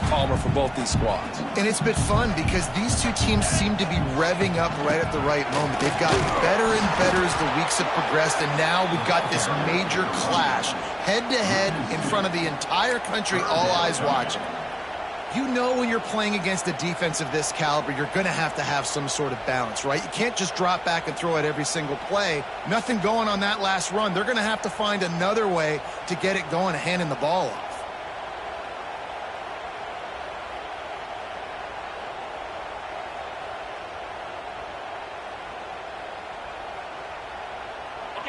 calmer for both these squads. And it's been fun because these two teams seem to be revving up right at the right moment. They've gotten better and better as the weeks have progressed, and now we've got this major clash, head-to-head in front of the entire country, all eyes watching. You know when you're playing against a defense of this caliber, you're going to have some sort of balance, right? You can't just drop back and throw it every single play. Nothing going on that last run. They're going to have to find another way to get it going, handing the ball off.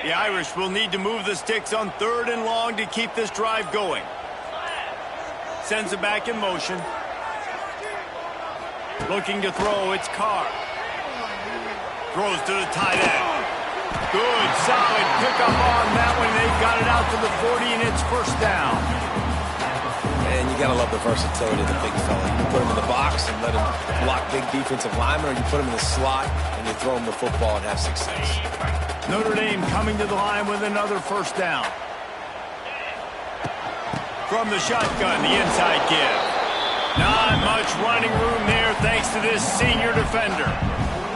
The Irish will need to move the sticks on 3rd and long to keep this drive going. Sends it back in motion. Looking to throw, it's Carr. Throws to the tight end. Good, solid pickup on that one. They've got it out to the 40, and it's first down. And you got to love the versatility of the big fella. You put him in the box and let him block big defensive linemen, or you put him in the slot and you throw him the football and have success. Notre Dame coming to the line with another first down. From the shotgun, the inside give. Not much running room there thanks to this senior defender.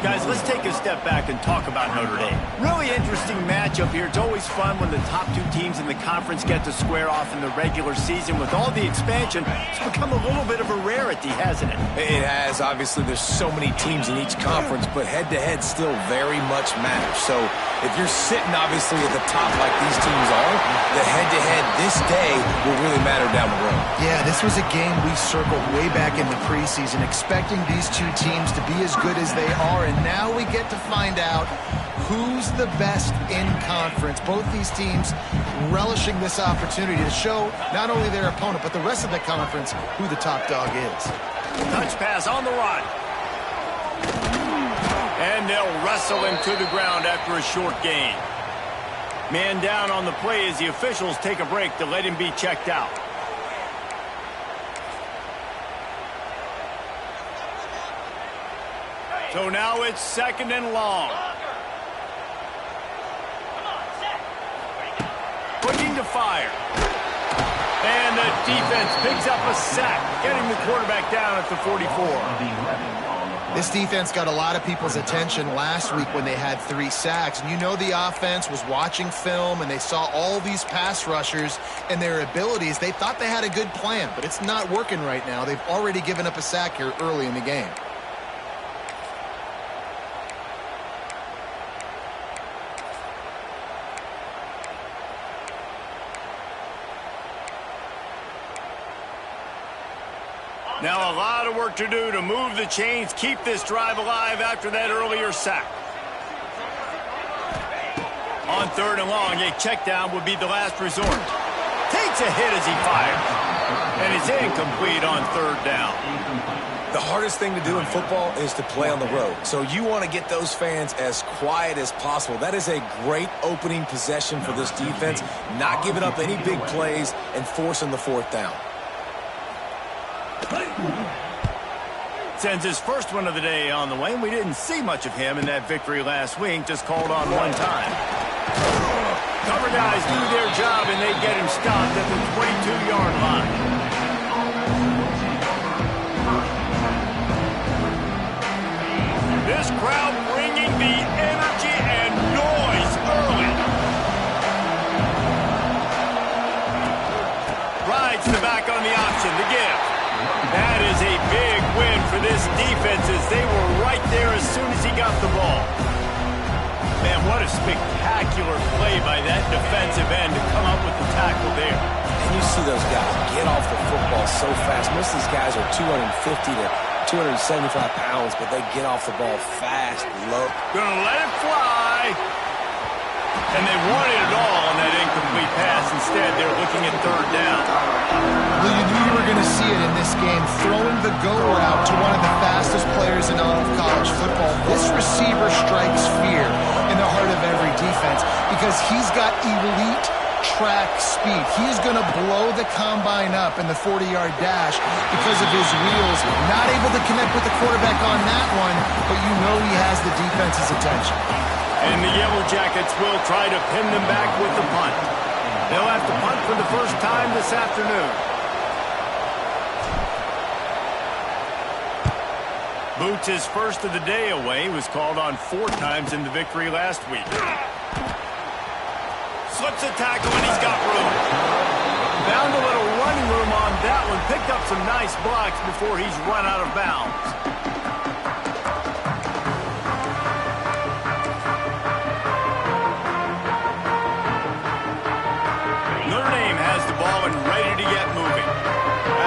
Guys, let's take a step back and talk about Notre Dame. Really interesting matchup here. It's always fun when the top two teams in the conference get to square off in the regular season. With all the expansion, it's become a little bit of a rarity, hasn't it? It has. Obviously, there's so many teams in each conference, but head-to-head still very much matters. So if you're sitting, obviously, at the top like these teams are, the head-to-head this day will really matter down the road. Yeah, this was a game we circled way back in the preseason, expecting these two teams to be as good as they are, and now we get to find out who's the best in conference. Both these teams relishing this opportunity to show not only their opponent, but the rest of the conference who the top dog is. Touch pass on the run. And they'll wrestle him to the ground after a short gain. Man down on the play as the officials take a break to let him be checked out. So now it's 2nd and long. Looking to fire. And the defense picks up a sack, getting the quarterback down at the 44. This defense got a lot of people's attention last week when they had 3 sacks. And you know the offense was watching film, and they saw all these pass rushers and their abilities. They thought they had a good plan, but it's not working right now. They've already given up a sack here early in the game. Now a lot of work to do to move the chains, keep this drive alive after that earlier sack. On 3rd and long, a check down would be the last resort. Takes a hit as he fires. And it's incomplete on 3rd down. The hardest thing to do in football is to play on the road. So you want to get those fans as quiet as possible. That is a great opening possession for this defense, not giving up any big plays and forcing the 4th down. Sends his first one of the day on the way, and we didn't see much of him in that victory last week, just called on one time. Cover guys do their job, and they get him stopped at the 22-yard line. This crowd bringing the energy and noise early. Rides the back on the option to give. That is a big win for this defense as they were right there as soon as he got the ball. Man, what a spectacular play by that defensive end to come up with the tackle there. And you see those guys get off the football so fast. Most of these guys are 250 to 275 pounds, but they get off the ball fast, low. Gonna let it fly. And they wanted it all on that incomplete pass. Instead, they're looking at 3rd down. Well, you knew you were going to see it in this game, throwing the go route to one of the fastest players in all of college football. This receiver strikes fear in the heart of every defense because he's got elite track speed. He's going to blow the combine up in the 40-yard dash because of his wheels. Not able to connect with the quarterback on that one, but you know he has the defense's attention. And the Yellow Jackets will try to pin them back with the punt. They'll have to punt for the first time this afternoon. Boots his first of the day away. Was called on 4 times in the victory last week. Slips a tackle, and he's got room. Found a little running room on that one. Picked up some nice blocks before he's run out of bounds. Notre Dame has the ball and ready to get moving.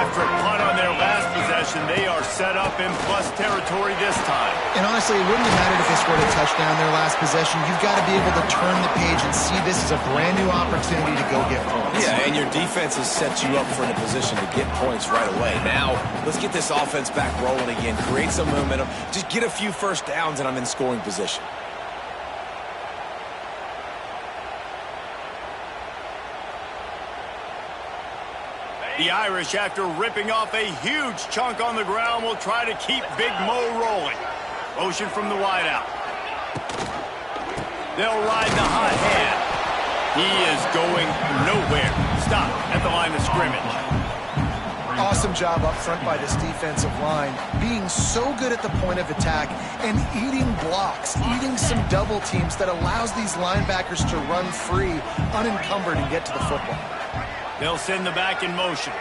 After a punt on their last possession, they are set up in plus territory this time. And honestly, it wouldn't have mattered if they scored a touchdown their last possession. You've got to be able to turn the page and see this as a brand new opportunity to go get points. Yeah, and your defense has set you up for a position to get points right away. Now, let's get this offense back rolling again, create some momentum, just get a few first downs, and I'm in scoring position. The Irish, after ripping off a huge chunk on the ground, will try to keep Big Mo rolling. Motion from the wideout. They'll ride the hot hand. He is going nowhere. Stop at the line of scrimmage. Awesome job up front by this defensive line, being so good at the point of attack and eating blocks, eating some double teams that allows these linebackers to run free, unencumbered, and get to the football. They'll send the back in motion.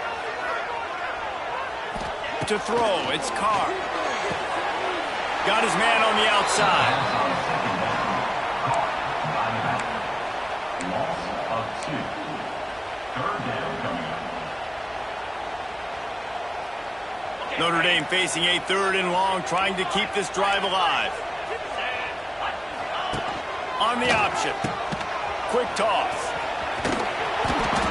To throw, it's Carr. Got his man on the outside. Notre Dame facing a 3rd and long, trying to keep this drive alive. On the option. Quick toss.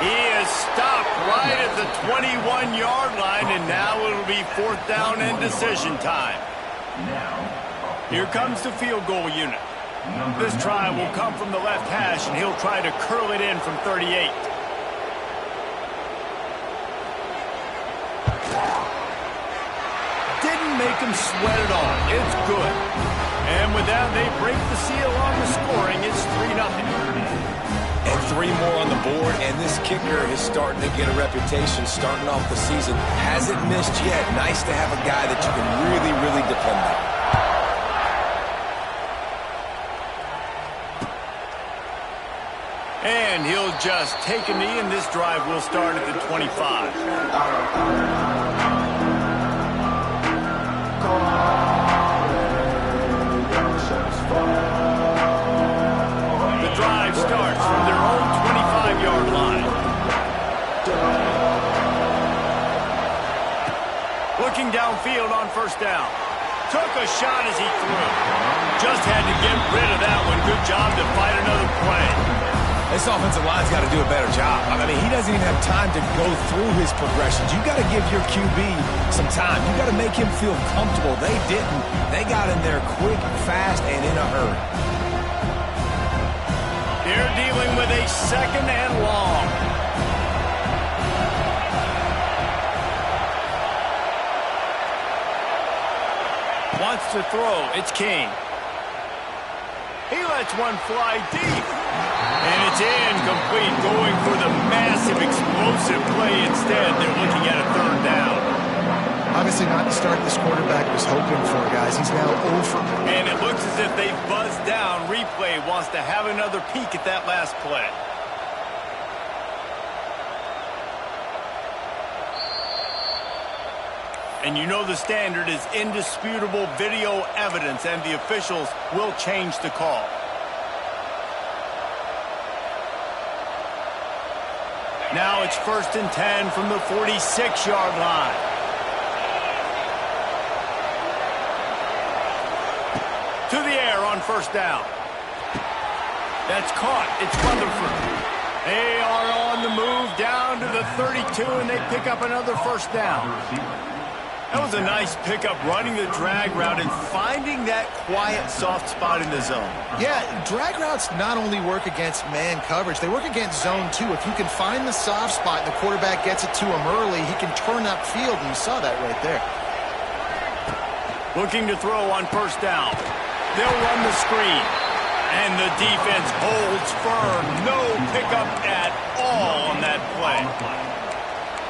He is stopped right at the 21-yard line, and now it'll be 4th down and decision time. Here comes the field goal unit. This try will come from the left hash, and he'll try to curl it in from 38. Didn't make him sweat at all. It's good. And with that, they break the seal on the scoring. It's 3-0. And 3 more on the board, and this kicker is starting to get a reputation starting off the season. Hasn't missed yet. Nice to have a guy that you can really, really depend on. And he'll just take a knee, and this drive will start at the 25. The drive starts from their own 25-yard line. Looking downfield on 1st down. Took a shot as he threw. Just had to get rid of that one. Good job to fight another play. This offensive line's got to do a better job. I mean, he doesn't even have time to go through his progressions. You got to give your QB some time. You got to make him feel comfortable. They didn't. They got in there quick, fast, and in a hurry. They're dealing with a 2nd and long. Wants to throw. It's King. He lets one fly deep. And it's incomplete, going for the massive explosive play instead. They're looking at a 3rd down. Obviously not the start this quarterback was hoping for, guys. He's now 0 for. And it looks as if they buzzed down. Replay wants to have another peek at that last play. And you know the standard is indisputable video evidence, and the officials will change the call. Now it's 1st and 10 from the 46-yard line. To the air on 1st down. That's caught. It's Rutherford. They are on the move down to the 32, and they pick up another 1st down. That was a nice pickup, running the drag route and finding that quiet, soft spot in the zone. Yeah, drag routes not only work against man coverage, they work against zone too. If you can find the soft spot and the quarterback gets it to him early, he can turn upfield, and you saw that right there. Looking to throw on 1st down. They'll run the screen. And the defense holds firm. No pickup at all on that play.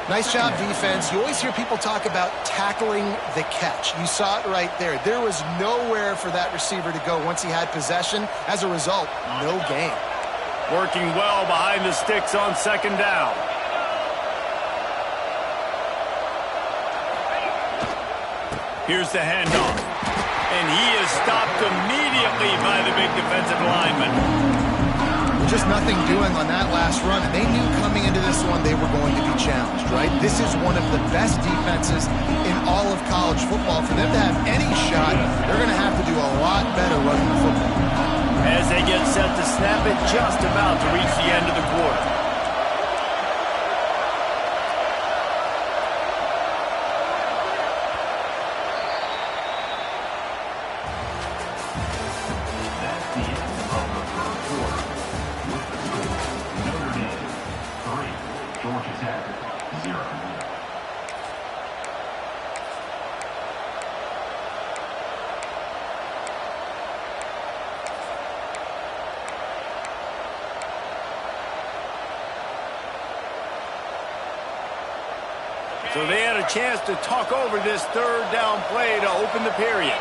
Nice job, defense. You always hear people talk about tackling the catch. You saw it right there. There was nowhere for that receiver to go once he had possession. As a result, no gain. Working well behind the sticks on second down. Here's the handoff. And he is stopped immediately by the big defensive lineman. Just nothing doing on that last run, and they knew coming into this one they were going to be challenged, right? This is one of the best defenses in all of college football. For them to have any shot, they're going to have to do a lot better running the football. As they get set to snap it, just about to reach the end of the quarter. So they had a chance to talk over this third down play to open the period.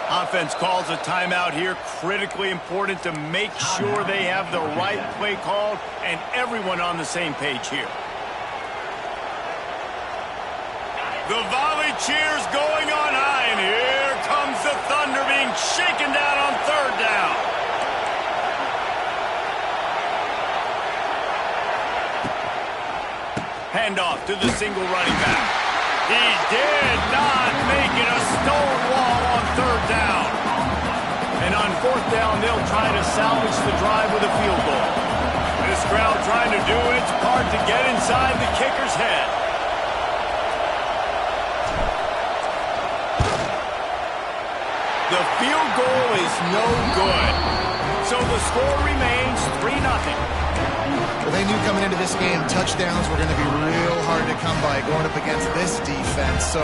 Offense calls a timeout here. Critically important to make sure they have the right play called and everyone on the same page here. The volley cheers going on high, and here comes the Thunder being shaken down on third down. Handoff to the single running back. He did not make it a stone wall on third down. And on fourth down, they'll try to salvage the drive with a field goal. This crowd trying to do its part to get inside the kicker's head. The field goal is no good. So the score remains 3-0. Well, they knew coming into this game, touchdowns were going to be real hard to come by going up against this defense. So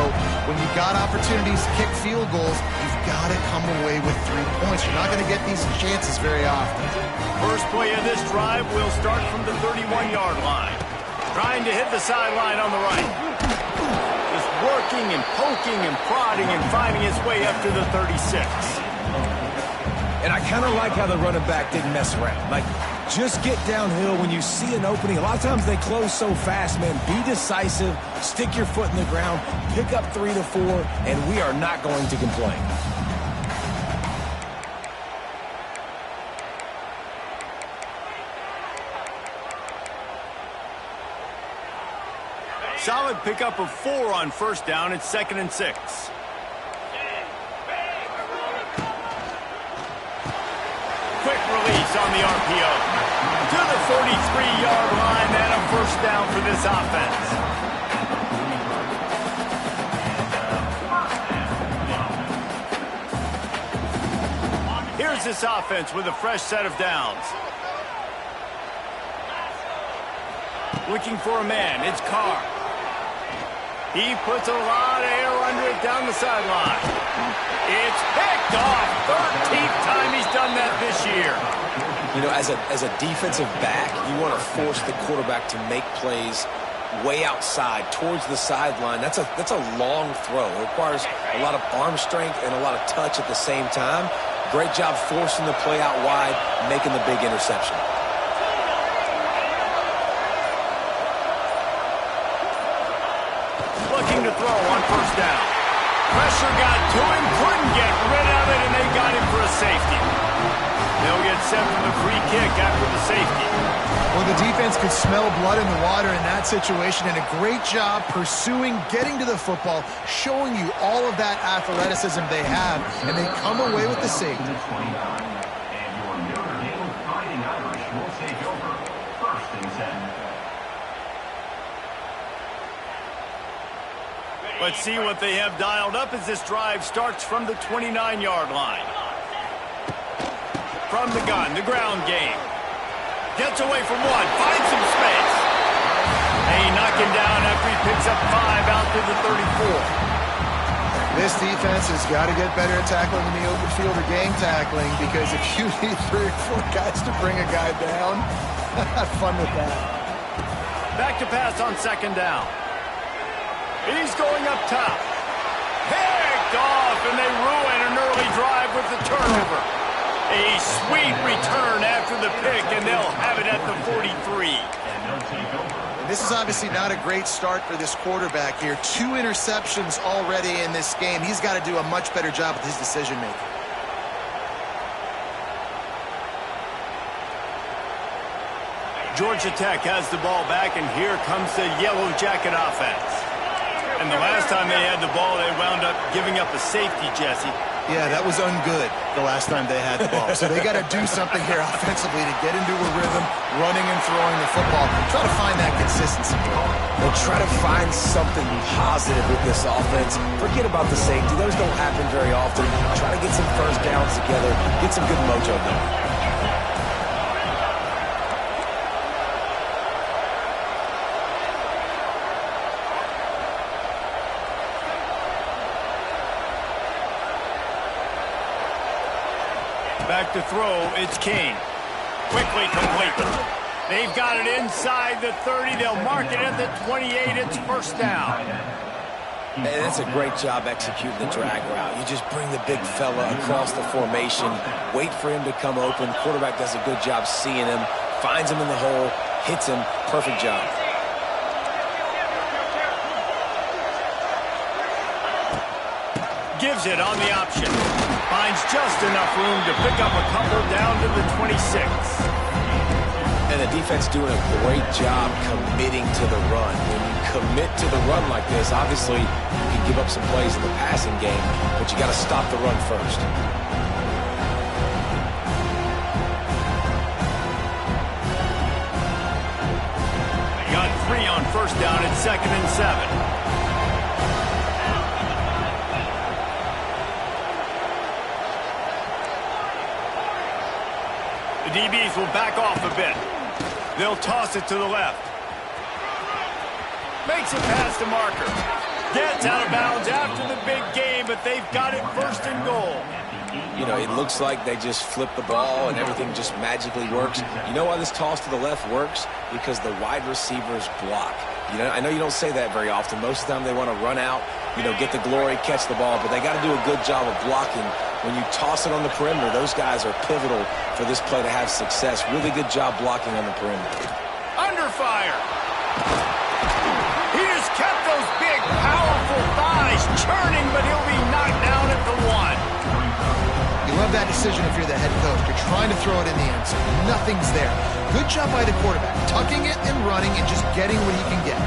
when you've got opportunities to kick field goals, you've got to come away with 3 points. You're not going to get these chances very often. First play of this drive will start from the 31-yard line. Trying to hit the sideline on the right. Just working and poking and prodding and finding his way up to the 36. And I kind of like how the running back didn't mess around. Like, just get downhill when you see an opening. A lot of times they close so fast, man. Be decisive, stick your foot in the ground, pick up 3 to 4, and we are not going to complain. Solid pickup of 4 on first down. It's 2nd and 6. Quick release on the RPO. To the 43-yard line and a first down for this offense. Here's this offense with a fresh set of downs. Looking for a man. It's Carr. He puts a lot of air under it down the sideline. It's picked off. 13th time he's done that this year. You know, as a defensive back, you want to force the quarterback to make plays way outside, towards the sideline. That's a long throw. It requires a lot of arm strength and a lot of touch at the same time. Great job forcing the play out wide, making the big interception. Looking to throw on first down. Pressure got to him, couldn't get rid of it, and they got him for a safety. They'll get set for the free kick after the safety. Well, the defense could smell blood in the water in that situation, and a great job pursuing, getting to the football, showing you all of that athleticism they have, and they come away with the safety. Let's see what they have dialed up as this drive starts from the 29-yard line. From the gun, the ground game. Gets away from one, finds some space. They knock him down after he picks up 5 out to the 34. This defense has got to get better at tackling in the open field or gang tackling, because if you need 3 or 4 guys to bring a guy down, have fun with that. Back to pass on 2nd down. He's going up top. Picked off, and they ruin an early drive with the turnover. A sweet return after the pick, and they'll have it at the 43. And this is obviously not a great start for this quarterback here. 2 interceptions already in this game. He's got to do a much better job with his decision-making. Georgia Tech has the ball back, and here comes the Yellow Jacket offense. And the last time they had the ball, they wound up giving up a safety, Jesse. Yeah, that was ungood the last time they had the ball. So they got to do something here offensively to get into a rhythm, running and throwing the football. Try to find that consistency. They'll try to find something positive with this offense. Forget about the safety. Those don't happen very often. Try to get some first downs together, get some good mojo going. Back to throw, it's King. Quickly complete. They've got it inside the 30. They'll mark it at the 28. It's 1st down. And that's a great job executing the drag route. You just bring the big fella across the formation, wait for him to come open. Quarterback does a good job seeing him, finds him in the hole, hits him. Perfect job. Gives it on the option. Finds just enough room to pick up a couple down to the 26. And the defense doing a great job committing to the run. When you commit to the run like this, obviously you can give up some plays in the passing game, but you got to stop the run first. They got 3 on 1st down. It's 2nd and 7. The DBs will back off a bit. They'll toss it to the left. Makes it past the marker. Gets out of bounds after the big game, but they've got it 1st and goal. You know, it looks like they just flip the ball and everything just magically works. You know why this toss to the left works? Because the wide receivers block. You know, I know you don't say that very often. Most of the time they want to run out, you know, get the glory, catch the ball, but they got to do a good job of blocking. When you toss it on the perimeter, those guys are pivotal for this play to have success. Really good job blocking on the perimeter. Under fire. He just kept those big, powerful thighs churning, but he'll be knocked down at the 1. You love that decision if you're the head coach. You're trying to throw it in the end zone. Nothing's there. Good job by the quarterback, tucking it and running and just getting what he can get.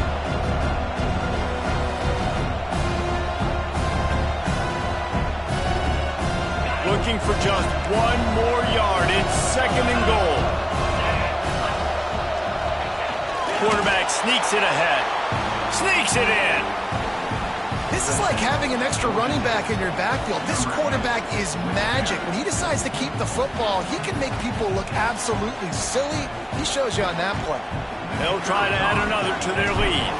Looking for just 1 more yard. It's 2nd and goal. Quarterback sneaks it ahead. Sneaks it in. This is like having an extra running back in your backfield. This quarterback is magic. When he decides to keep the football, he can make people look absolutely silly. He shows you on that play. They'll try to add another to their lead.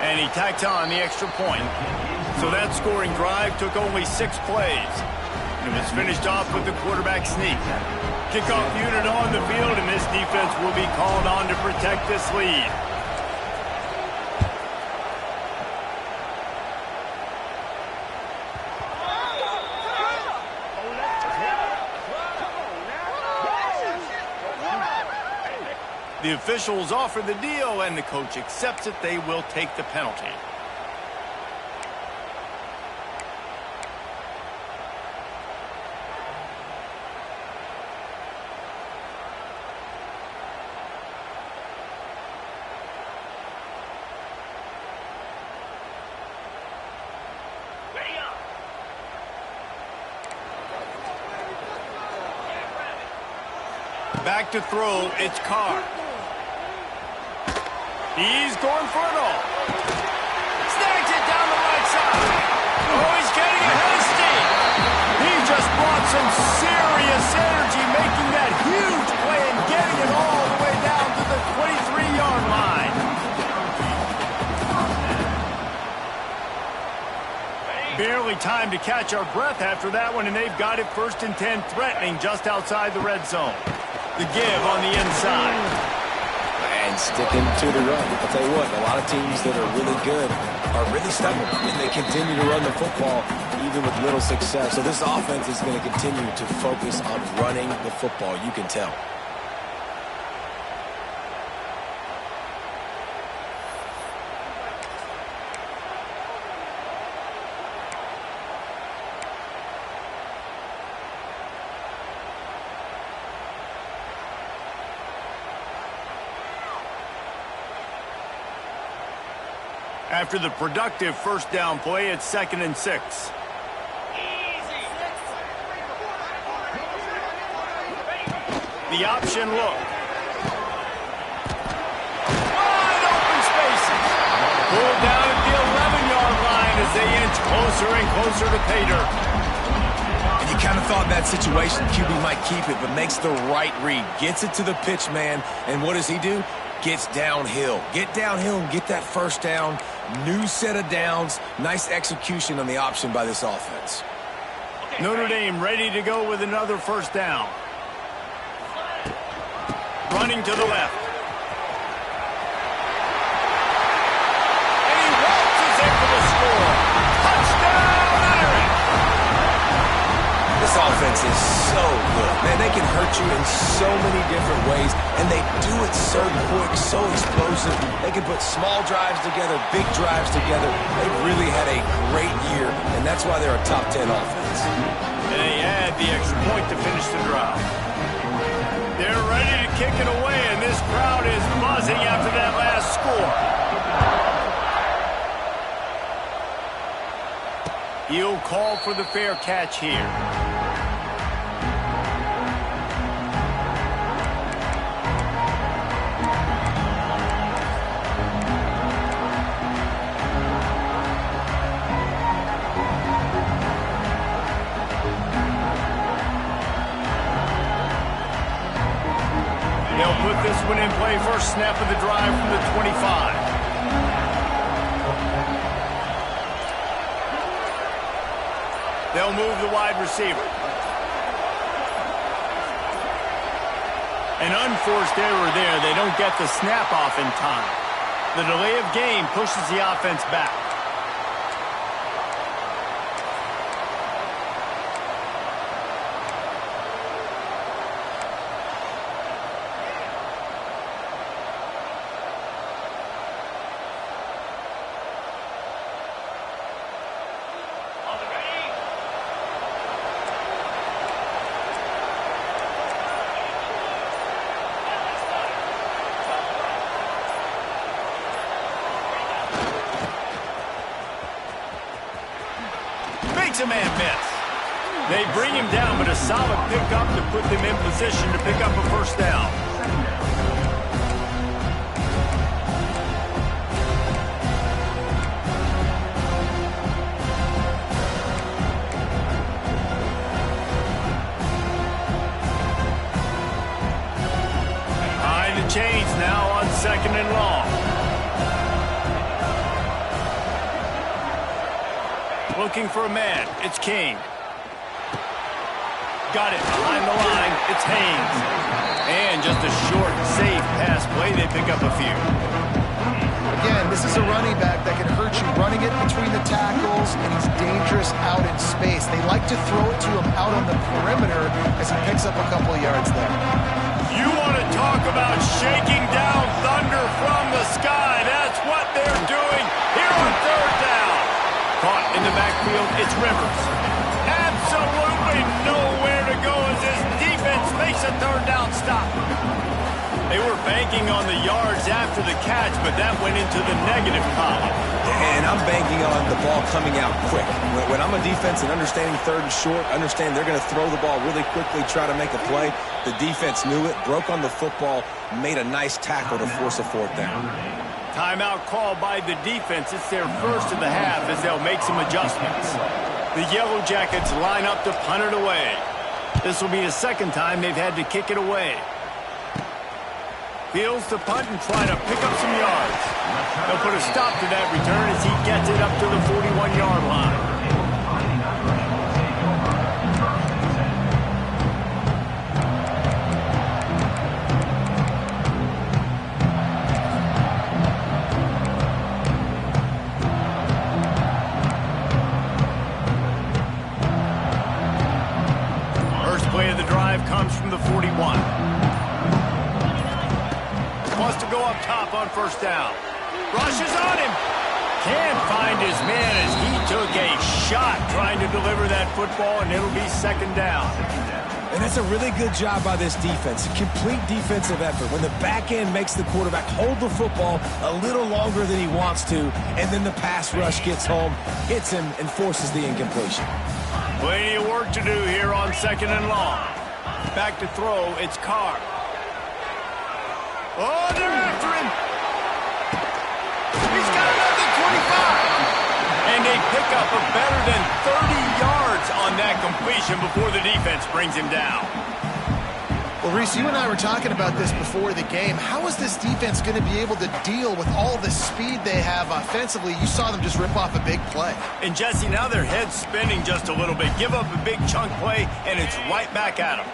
And he tacked on the extra point. So that scoring drive took only 6 plays. It was finished off with the quarterback sneak. Kickoff unit on the field, and this defense will be called on to protect this lead. The officials offer the deal, and the coach accepts it. They will take the penalty. Back to throw, it's Carr. He's going for it all. Snags it down the right side. Oh, he's getting ahead of steam. He just brought some serious energy, making that huge play and getting it all the way down to the 23-yard line. need time to catch our breath after that one, and they've got it 1st and 10, threatening just outside the red zone. The give on the inside. And sticking to the run. I'll tell you what, a lot of teams that are really good are really stubborn, and they continue to run the football even with little success. So this offense is going to continue to focus on running the football. You can tell. After the productive 1st down play, it's 2nd and 6. The option look. Wide open spaces. Pulled down at the 11-yard line as they inch closer and closer to pay dirt. And you kind of thought that situation, QB might keep it, but makes the right read. Gets it to the pitch man, and what does he do? Gets downhill. Get downhill and get that 1st down. New set of downs. Nice execution on the option by this offense. Notre Dame ready to go with another 1st down. Running to the left. And he waltzes in for the score. Touchdown, Irish! This offense is so good. Man, they can hurt you in so many different ways, and they do it so quick, so explosive. They can put small drives together, big drives together. They've really had a great year, and that's why they're a top 10 offense. And they add the extra point to finish the drive. They're ready to kick it away, and this crowd is buzzing after that last score. He'll call for the fair catch here. They'll put this one in play. 1st snap of the drive from the 25. They'll move the wide receiver. An unforced error there. They don't get the snap off in time. The delay of game pushes the offense back. Makes a man miss. They bring him down, but a solid pickup to put them in position to pick up a 1st down. Behind the chains now on 2nd and long. Looking for a man. It's King. Got it behind the line. It's Haynes. And just a short, safe pass play. They pick up a few. Again, this is a running back that can hurt you running it between the tackles, and he's dangerous out in space. They like to throw it to him out on the perimeter as he picks up a couple of yards there. You want to talk about shaking down thunder from the sky. That's what they're doing here on 3rd down. Caught in the backfield, it's Rivers. Absolutely nowhere to go as his defense makes a 3rd down stop. They were banking on the yards after the catch, but that went into the negative column. And I'm banking on the ball coming out quick. When I'm a defense and understanding 3rd and short, understand they're going to throw the ball really quickly, try to make a play. The defense knew it, broke on the football, made a nice tackle to force a 4th down. Timeout called by the defense. It's their 1st of the half as they'll make some adjustments. The Yellow Jackets line up to punt it away. This will be the 2nd time they've had to kick it away. Fields to punt and try to pick up some yards. They'll put a stop to that return as he gets it up to the 41-yard line. to go up top on first down. Rushes on him. Can't find his man as he took a shot trying to deliver that football, and it'll be second down. And that's a really good job by this defense. A complete defensive effort. When the back end makes the quarterback hold the football a little longer than he wants to, and then the pass rush gets home, hits him, and forces the incompletion. Plenty of work to do here on second and long. Back to throw, it's Carr. Oh, they're after him. He's got another 25. And they pick up a better than 30 yards on that completion before the defense brings him down. Well, Reese, you and I were talking about this before the game. How is this defense going to be able to deal with all the speed they have offensively? You saw them just rip off a big play. And, Jesse, now their head's spinning just a little bit. Give up a big chunk play, and it's right back at them.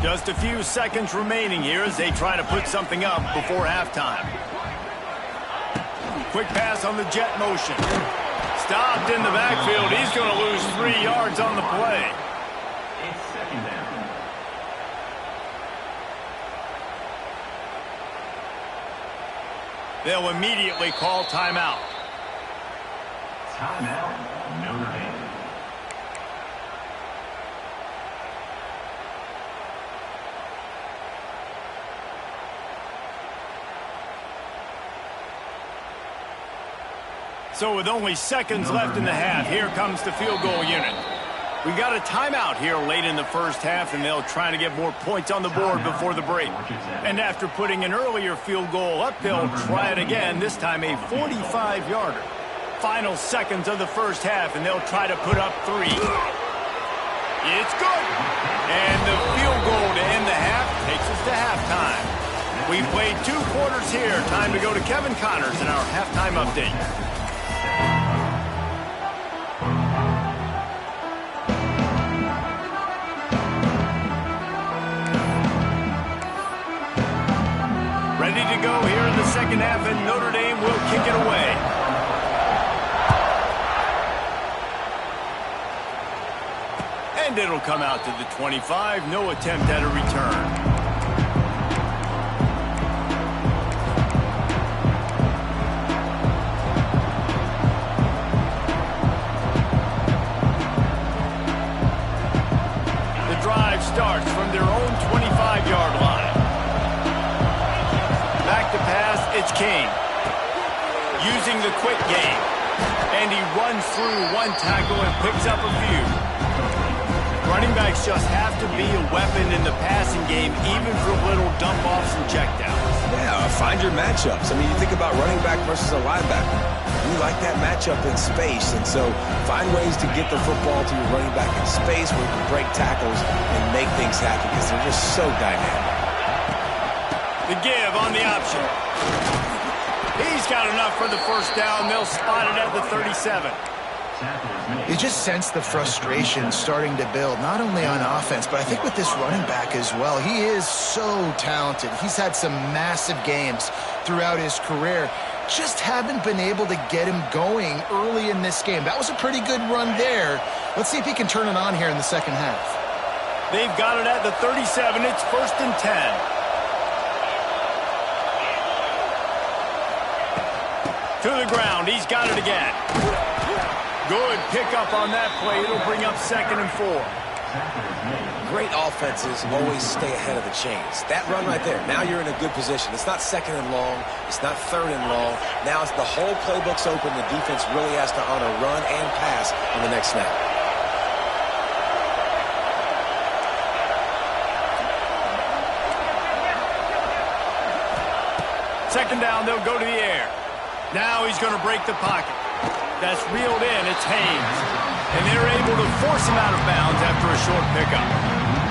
Just a few seconds remaining here as they try to put something up before halftime. Quick pass on the jet motion. Stopped in the backfield. He's going to lose 3 yards on the play. It's second down. They'll immediately call timeout. Timeout, Notre Dame. So with only seconds left in the half, here comes the field goal unit. We've got a timeout here late in the first half, and they'll try to get more points on the board before the break. And after putting an earlier field goal up, they'll try it again, this time a 45-yarder. Final seconds of the first half, and they'll try to put up 3. It's good. And the field goal to end the half takes us to halftime. We've played 2 quarters here. Time to go to Kevin Connors in our halftime update. Ready to go here in the second half, and Notre Dame will kick it away. And it'll come out to the 25. No attempt at a return. The drive starts from their own 25-yard line. Back to pass, it's King. Using the quick game. And he runs through 1 tackle and picks up a few. Running backs just have to be a weapon in the passing game, even for little dump-offs and checkdowns. Yeah, find your matchups. I mean, you think about running back versus a linebacker. You like that matchup in space, and so find ways to get the football to your running back in space where you can break tackles and make things happen because they're just so dynamic. The give on the option. He's got enough for the first down. They'll spot it at the 37. You just sense the frustration starting to build, not only on offense, but I think with this running back as well. He is so talented. He's had some massive games throughout his career. Just haven't been able to get him going early in this game. That was a pretty good run there. Let's see if he can turn it on here in the second half. They've got it at the 37. It's 1st and 10. To the ground. He's got it again. Good pickup on that play. It'll bring up 2nd and 4. Great offenses always stay ahead of the chains. That run right there, now you're in a good position. It's not 2nd and long. It's not 3rd and long. Now it's the whole playbook's open. The defense really has to honor run and pass on the next snap. Second down, they'll go to the air. Now he's going to break the pocket. That's reeled in. It's Haynes. And they're able to force him out of bounds after a short pickup.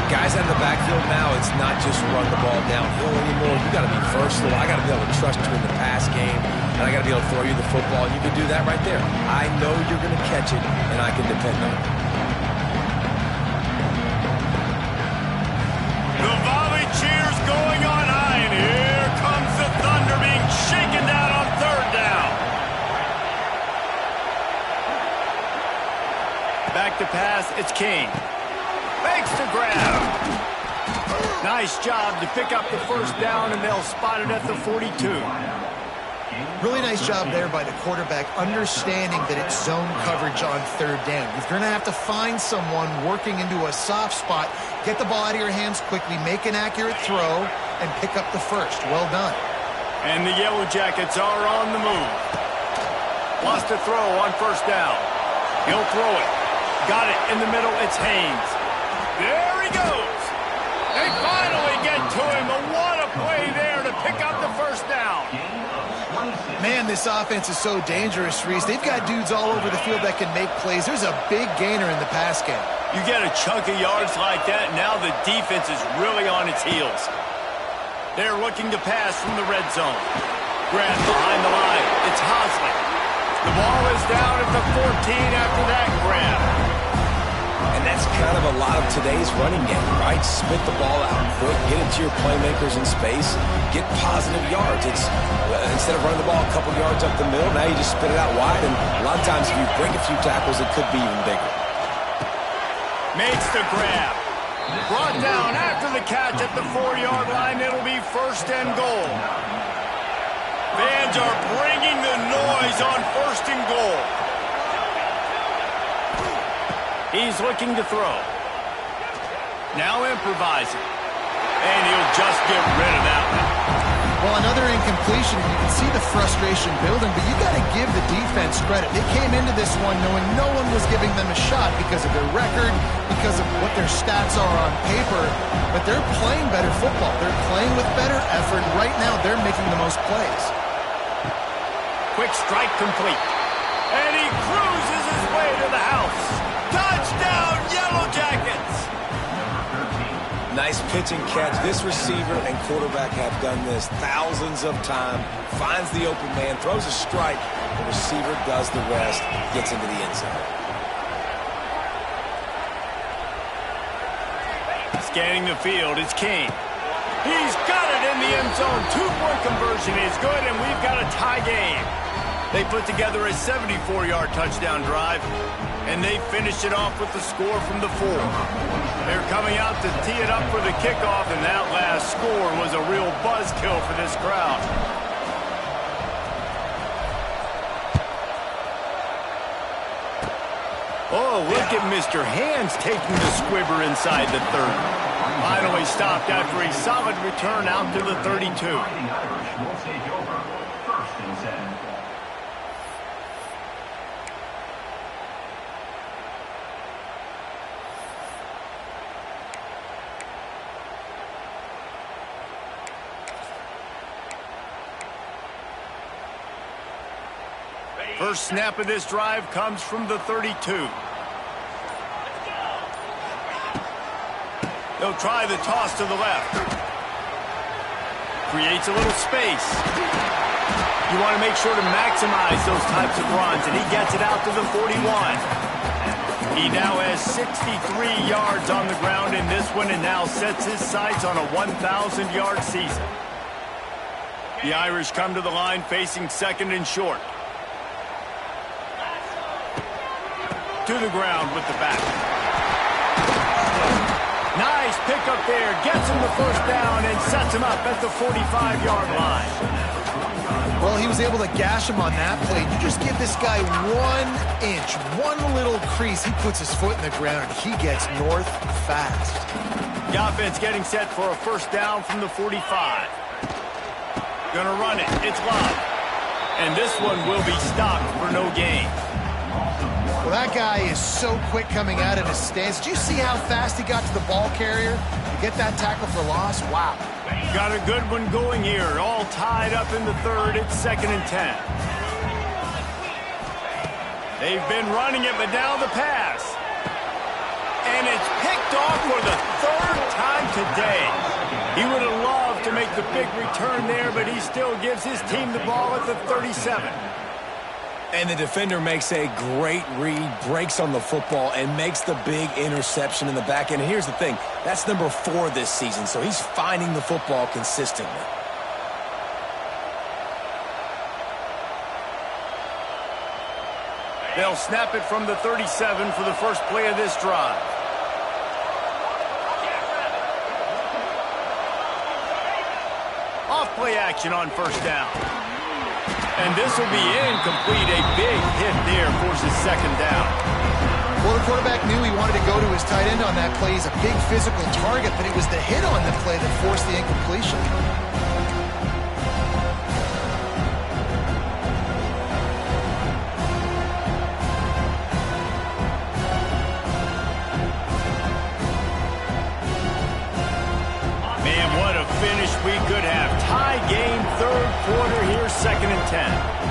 Guys out of the backfield now, it's not just run the ball downhill anymore. You got to be versatile. I got to be able to trust you in the pass game, and I got to be able to throw you the football. You can do that right there. I know you're going to catch it, and I can depend on it. The volley cheers going on high, and here comes the Thunder being shaken down on 3rd down. Back to pass, it's King. Fakes to grab. Nice job to pick up the first down, and they'll spot it at the 42. Really nice job there by the quarterback, understanding that it's zone coverage on third down. You're going to have to find someone working into a soft spot, get the ball out of your hands quickly, make an accurate throw, and pick up the first. Well done. And the Yellow Jackets are on the move. Lost a throw on first down. He'll throw it. Got it in the middle. It's Haynes. There he goes. They finally get to him. But what a play there to pick up the first down. Man, this offense is so dangerous, Reese. They've got dudes all over the field that can make plays. There's a big gainer in the pass game. You get a chunk of yards like that, now the defense is really on its heels. They're looking to pass from the red zone. Grant behind the line. It's Hosley. The ball is down at the 14 after that grab. And that's kind of a lot of today's running game, right? Spit the ball out quick, get it to your playmakers in space, get positive yards. It's instead of running the ball a couple yards up the middle, now you just spit it out wide, and a lot of times if you break a few tackles, it could be even bigger. Makes the grab. Brought down after the catch at the 4-yard line. It'll be first and goal. Fans are bringing the noise on first and goal. He's looking to throw. Now improvising. And he'll just get rid of that one. Well, another incompletion. You can see the frustration building, but you got to give the defense credit. They came into this one knowing no one was giving them a shot because of their record, because of what their stats are on paper, but they're playing better football. They're playing with better effort. Right now, they're making the most plays. Quick strike complete. And he cruises his way to the house. Touchdown, Yellow Jackets! Nice pitch and catch. This receiver and quarterback have done this thousands of times. Finds the open man, throws a strike. The receiver does the rest, gets into the end zone. Scanning the field, it's King. He's got it in the end zone. 2-point conversion is good, and we've got a tie game. They put together a 74-yard touchdown drive, and they finished it off with the score from the 4. They're coming out to tee it up for the kickoff, and that last score was a real buzzkill for this crowd. Oh, look at Mr. Hands taking the squibber inside the 30. Finally stopped after a solid return out to the 32. First snap of this drive comes from the 32. They'll try the toss to the left. Creates a little space. You want to make sure to maximize those types of runs, and he gets it out to the 41. He now has 63 yards on the ground in this one and now sets his sights on a 1,000-yard season. The Irish come to the line facing second and short. To the ground with the back. Nice pickup there. Gets him the first down and sets him up at the 45-yard line. Well, he was able to gash him on that play. You just give this guy 1 inch, one little crease. He puts his foot in the ground, and he gets north fast. The offense getting set for a first down from the 45. Gonna run it. It's Love. And this one will be stopped for no gain. Well, that guy is so quick coming out of his stance. Did you see how fast he got to the ball carrier? To get that tackle for loss? Wow. Got a good one going here. All tied up in the third. It's 2nd and 10. They've been running it, but now the pass. And it's picked off for the 3rd time today. He would have loved to make the big return there, but he still gives his team the ball at the 37. And the defender makes a great read, breaks on the football, and makes the big interception in the back end. And here's the thing, that's number 4 this season, so he's finding the football consistently. They'll snap it from the 37 for the first play of this drive. Off-play action on first down. And this will be incomplete. A big hit there forces second down. Well, the quarterback knew he wanted to go to his tight end on that play. He's a big physical target, but it was the hit on the play that forced the incompletion. Man, what a finish we could have. Tie game, third quarter here, 2nd and 10.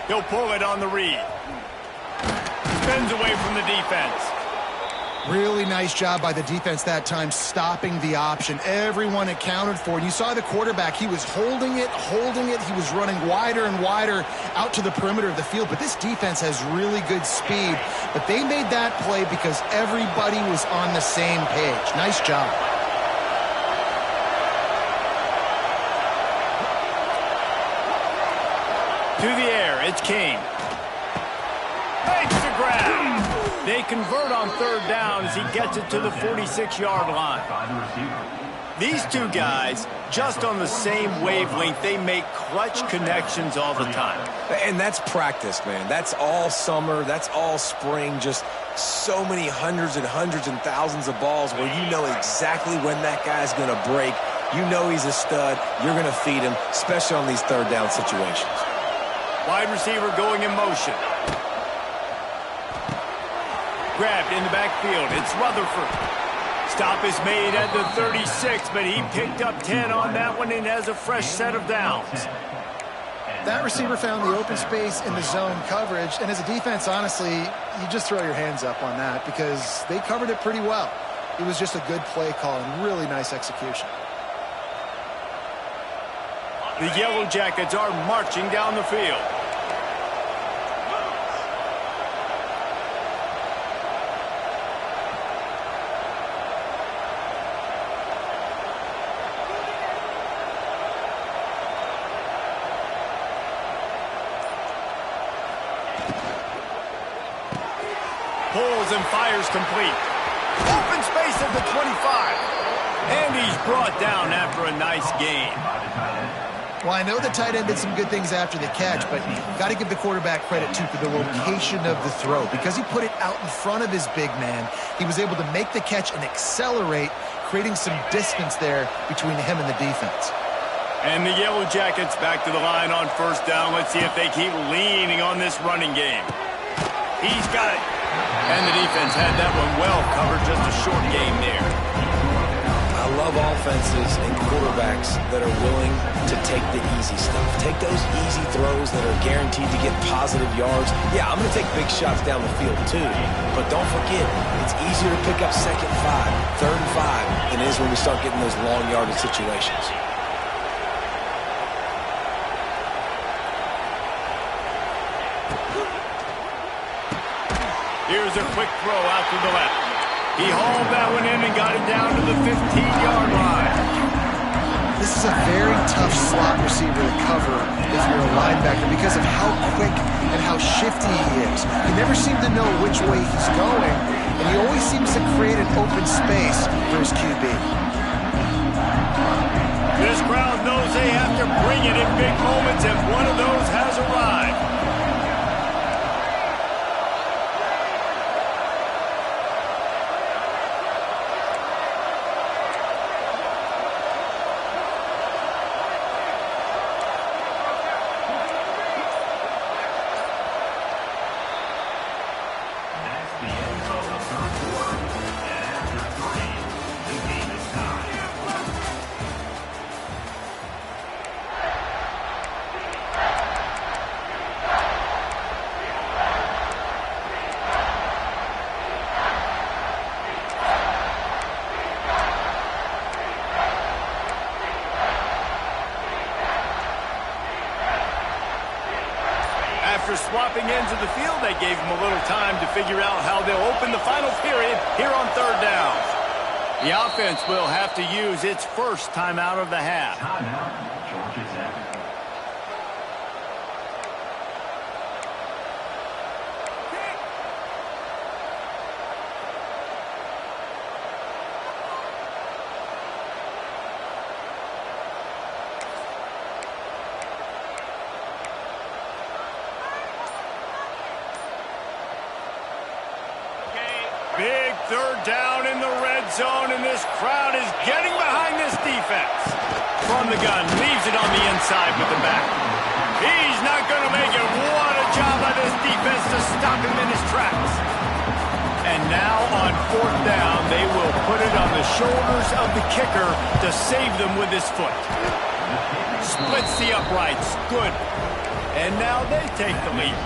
He'll pull it on the read. Spins away from the defense. Really nice job by the defense that time, stopping the option. Everyone accounted for it. You saw the quarterback. He was holding it. He was running wider and wider out to the perimeter of the field. But this defense has really good speed. But they made that play because everybody was on the same page. Nice job. To the air, it's King. Makes the grab. They convert on third down as he gets it to the 46-yard line. These two guys, just on the same wavelength, they make clutch connections all the time. And that's practice, man. That's all summer. That's all spring. Just so many hundreds and thousands of balls where you know exactly when that guy's going to break. You know he's a stud. You're going to feed him, especially on these third down situations. Wide receiver going in motion. Grabbed in the backfield. It's Rutherford. Stop is made at the 36, but he picked up 10 on that one and has a fresh set of downs. That receiver found the open space in the zone coverage, and as a defense, honestly, you just throw your hands up on that because they covered it pretty well. It was just a good play call and really nice execution. The Yellow Jackets are marching down the field. Pulls and fires complete. Open space at the 25. And he's brought down after a nice game. Well, I know the tight end did some good things after the catch, but got to give the quarterback credit, too, for the location of the throw. Because he put it out in front of his big man, he was able to make the catch and accelerate, creating some distance there between him and the defense. And the Yellow Jackets back to the line on first down. Let's see if they keep leaning on this running game. He's got it. And the defense had that one well covered, just a short game there. I love offenses and quarterbacks that are willing to take the easy stuff. Take those easy throws that are guaranteed to get positive yards. Yeah, I'm going to take big shots down the field too. But don't forget, it's easier to pick up 2nd and 5, 3rd and 5 than it is when we start getting those long yardage situations. Here's a quick throw out to the left. He hauled that one in and got it down to the 15-yard line. This is a very tough slot receiver to cover if you're a linebacker because of how quick and how shifty he is. You never seem to know which way he's going, and he always seems to create an open space for his QB. This crowd knows they have to bring it in big moments, and one of those has arrived. After swapping ends of the field, they gave him a little time to figure out how they'll open the final period here on third down. The offense will have to use its first timeout of the half. Timeout, Georgia Tech. Big third down in the red zone, and this crowd is getting behind this defense. From the gun, leaves it on the inside with the back. He's not going to make it. What a job by this defense to stop him in his tracks. And now on fourth down, they will put it on the shoulders of the kicker to save them with his foot. Splits the uprights. Good. And now they take the lead.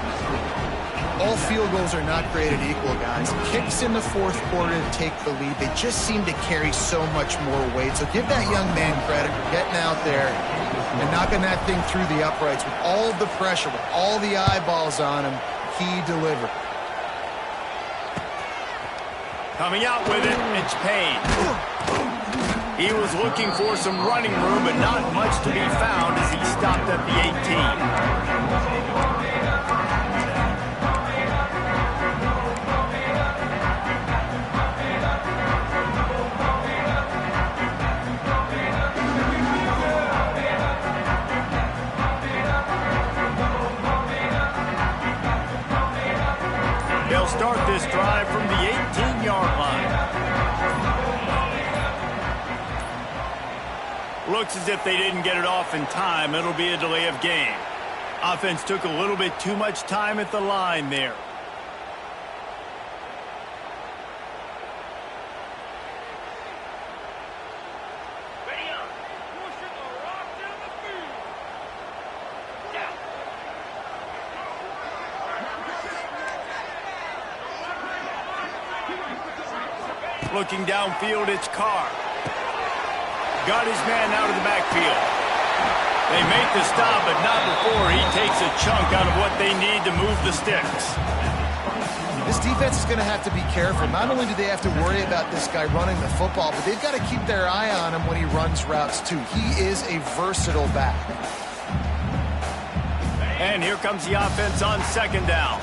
All field goals are not created equal, guys. Kicks in the fourth quarter to take the lead. They just seem to carry so much more weight. So give that young man credit for getting out there and knocking that thing through the uprights with all the pressure, with all the eyeballs on him. He delivered. Coming out with it, it's Payne. He was looking for some running room, but not much to be found as he stopped at the 18. They'll start this drive from the 18-yard line. Looks as if they didn't get it off in time. It'll be a delay of game. Offense took a little bit too much time at the line there. Looking downfield, it's Carr. Got his man out of the backfield. They make the stop, but not before he takes a chunk out of what they need to move the sticks. This defense is going to have to be careful. Not only do they have to worry about this guy running the football, but they've got to keep their eye on him when he runs routes too. He is a versatile back. And here comes the offense on second down.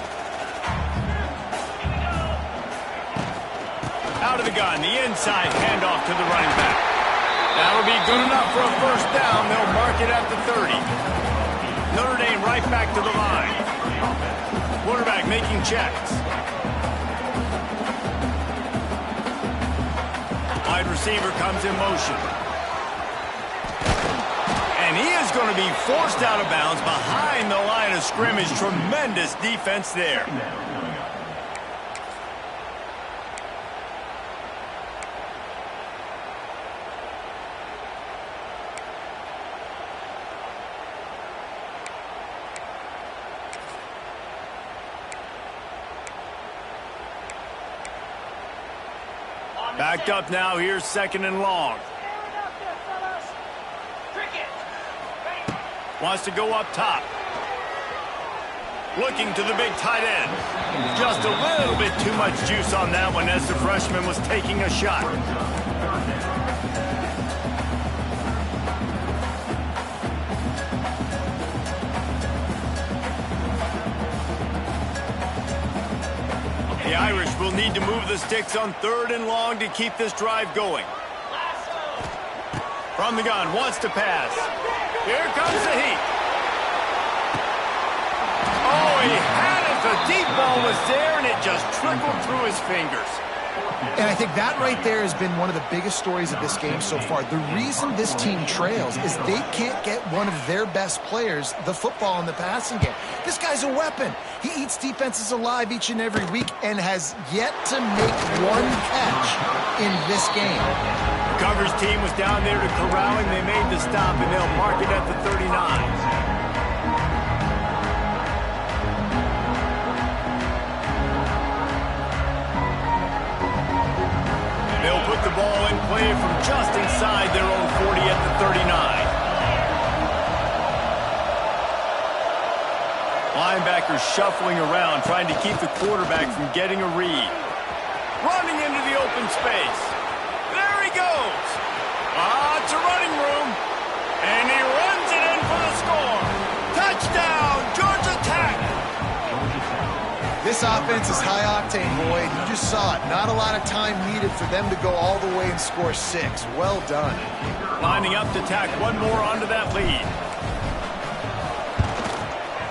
Out of the gun, the inside handoff to the running back. That'll be good enough for a first down. They'll mark it at the 30. Notre Dame right back to the line. Quarterback making checks. Wide receiver comes in motion. And he is going to be forced out of bounds behind the line of scrimmage. Tremendous defense there. Backed up now, here's second and long. Wants to go up top. Looking to the big tight end. Just a little bit too much juice on that one as the freshman was taking a shot. The Irish will need to move the sticks on third and long to keep this drive going. From the gun, wants to pass. Here comes the heat. Oh, he had it. The deep ball was there, and it just trickled through his fingers. And I think that right there has been one of the biggest stories of this game so far. The reason this team trails is they can't get one of their best players the football in the passing game. This guy's a weapon. He eats defenses alive each and every week and has yet to make one catch in this game. The coverage team was down there to corral him. They made the stop, and they'll mark it at the 39. They'll put the ball in play from just inside their own 40 at the 39. Linebackers shuffling around, trying to keep the quarterback from getting a read. Running into the open space. There he goes. Lots of running room. And he runs it in for the score. Touchdown, Georgia Tech. This offense is high octane, Boyd. You just saw it. Not a lot of time needed for them to go all the way and score 6. Well done. Lining up to tack one more onto that lead.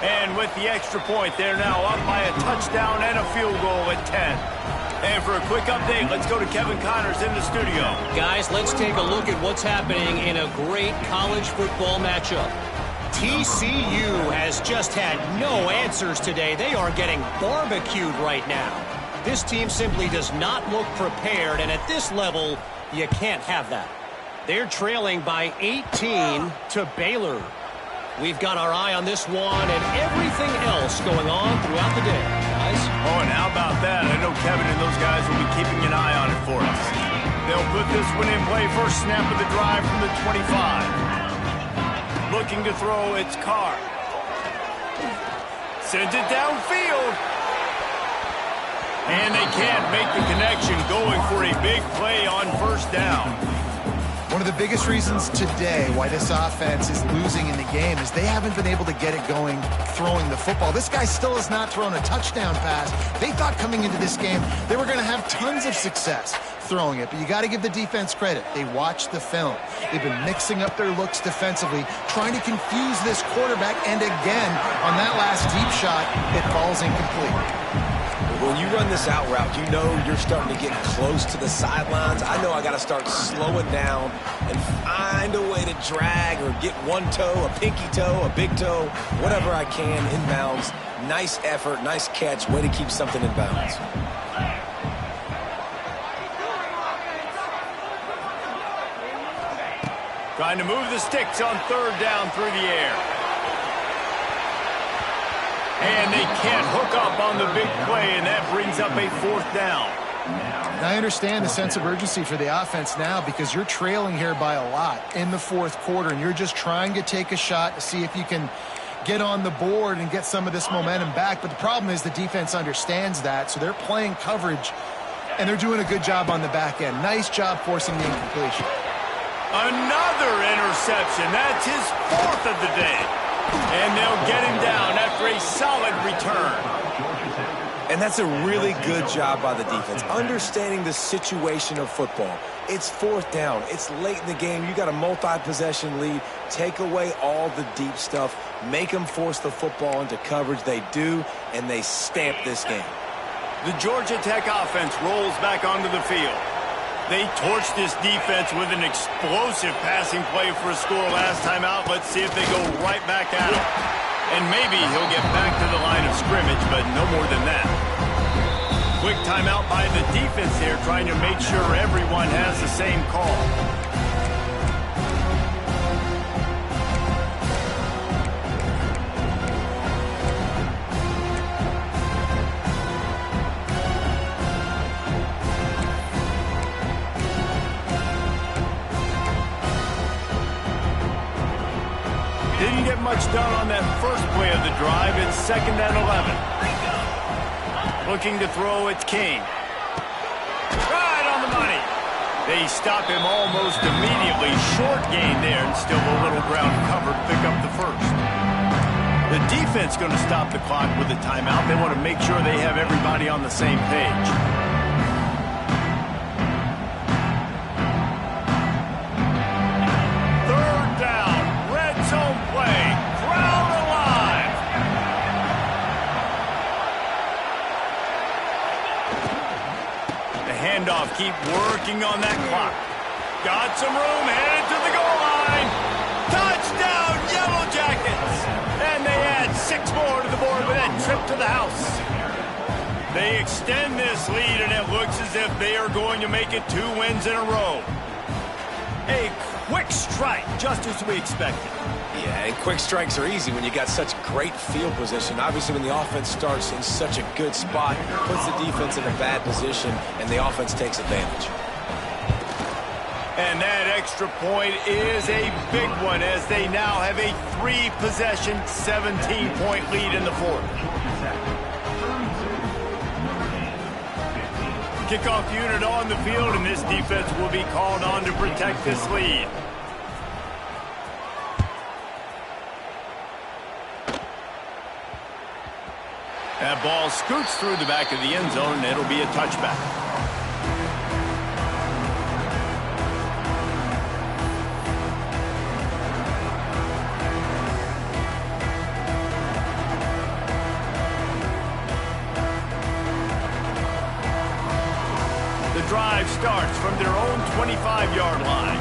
And with the extra point, they're now up by a touchdown and a field goal at 10. And for a quick update, let's go to Kevin Connors in the studio. Guys, let's take a look at what's happening in a great college football matchup. TCU has just had no answers today. They are getting barbecued right now. This team simply does not look prepared, and at this level, you can't have that. They're trailing by 18 to Baylor. We've got our eye on this one and everything else going on throughout the day, guys. Oh, and how about that? I know Kevin and those guys will be keeping an eye on it for us. They'll put this one in play. First snap of the drive from the 25. Looking to throw, it's Carr. Sends it downfield. And they can't make the connection, going for a big play on first down. One of the biggest reasons today why this offense is losing in the game is they haven't been able to get it going throwing the football. This guy still has not thrown a touchdown pass. They thought coming into this game they were going to have tons of success throwing it, but you got to give the defense credit. They watched the film. They've been mixing up their looks defensively, trying to confuse this quarterback, and again, on that last deep shot, it falls incomplete. When you run this out route, you know you're starting to get close to the sidelines. I know I got to start slowing down and find a way to drag or get one toe, a pinky toe, a big toe, whatever I can inbounds. Nice effort, nice catch, way to keep something in bounds. Trying to move the sticks on third down through the air. And they can't hook up on the big play, and that brings up a fourth down. And I understand the sense of urgency for the offense now because you're trailing here by a lot in the fourth quarter, and you're just trying to take a shot to see if you can get on the board and get some of this momentum back. But the problem is the defense understands that, so they're playing coverage, and they're doing a good job on the back end. Nice job forcing the incompletion. Another interception. That's his fourth of the day. And they'll get him down after a solid return. And that's a really good job by the defense, understanding the situation of football. It's fourth down. It's late in the game. You got a multi-possession lead. Take away all the deep stuff. Make them force the football into coverage. They do, and they stamp this game. The Georgia Tech offense rolls back onto the field. They torched this defense with an explosive passing play for a score last time out. Let's see if they go right back at him. And maybe he'll get back to the line of scrimmage, but no more than that. Quick timeout by the defense here, trying to make sure everyone has the same call. Didn't get much done on that first play of the drive. It's 2nd and 11. Looking to throw, it's King. Right on the money. They stop him almost immediately. Short gain there, and still a little ground covered. Pick up the first. The defense going to stop the clock with a timeout. They want to make sure they have everybody on the same page. Keep working on that clock. Got some room, headed to the goal line. Touchdown, Yellow Jackets! And they add 6 more to the board with that trip to the house. They extend this lead, and it looks as if they are going to make it 2 wins in a row. A quick strike, just as we expected. Yeah, and quick strikes are easy when you got such great field position. Obviously, when the offense starts in such a good spot, puts the defense in a bad position, and the offense takes advantage. And that extra point is a big one as they now have a 3-possession, 17-point lead in the fourth. Kickoff unit on the field, and this defense will be called on to protect this lead. That ball scoots through the back of the end zone, and it'll be a touchback. The drive starts from their own 25-yard line.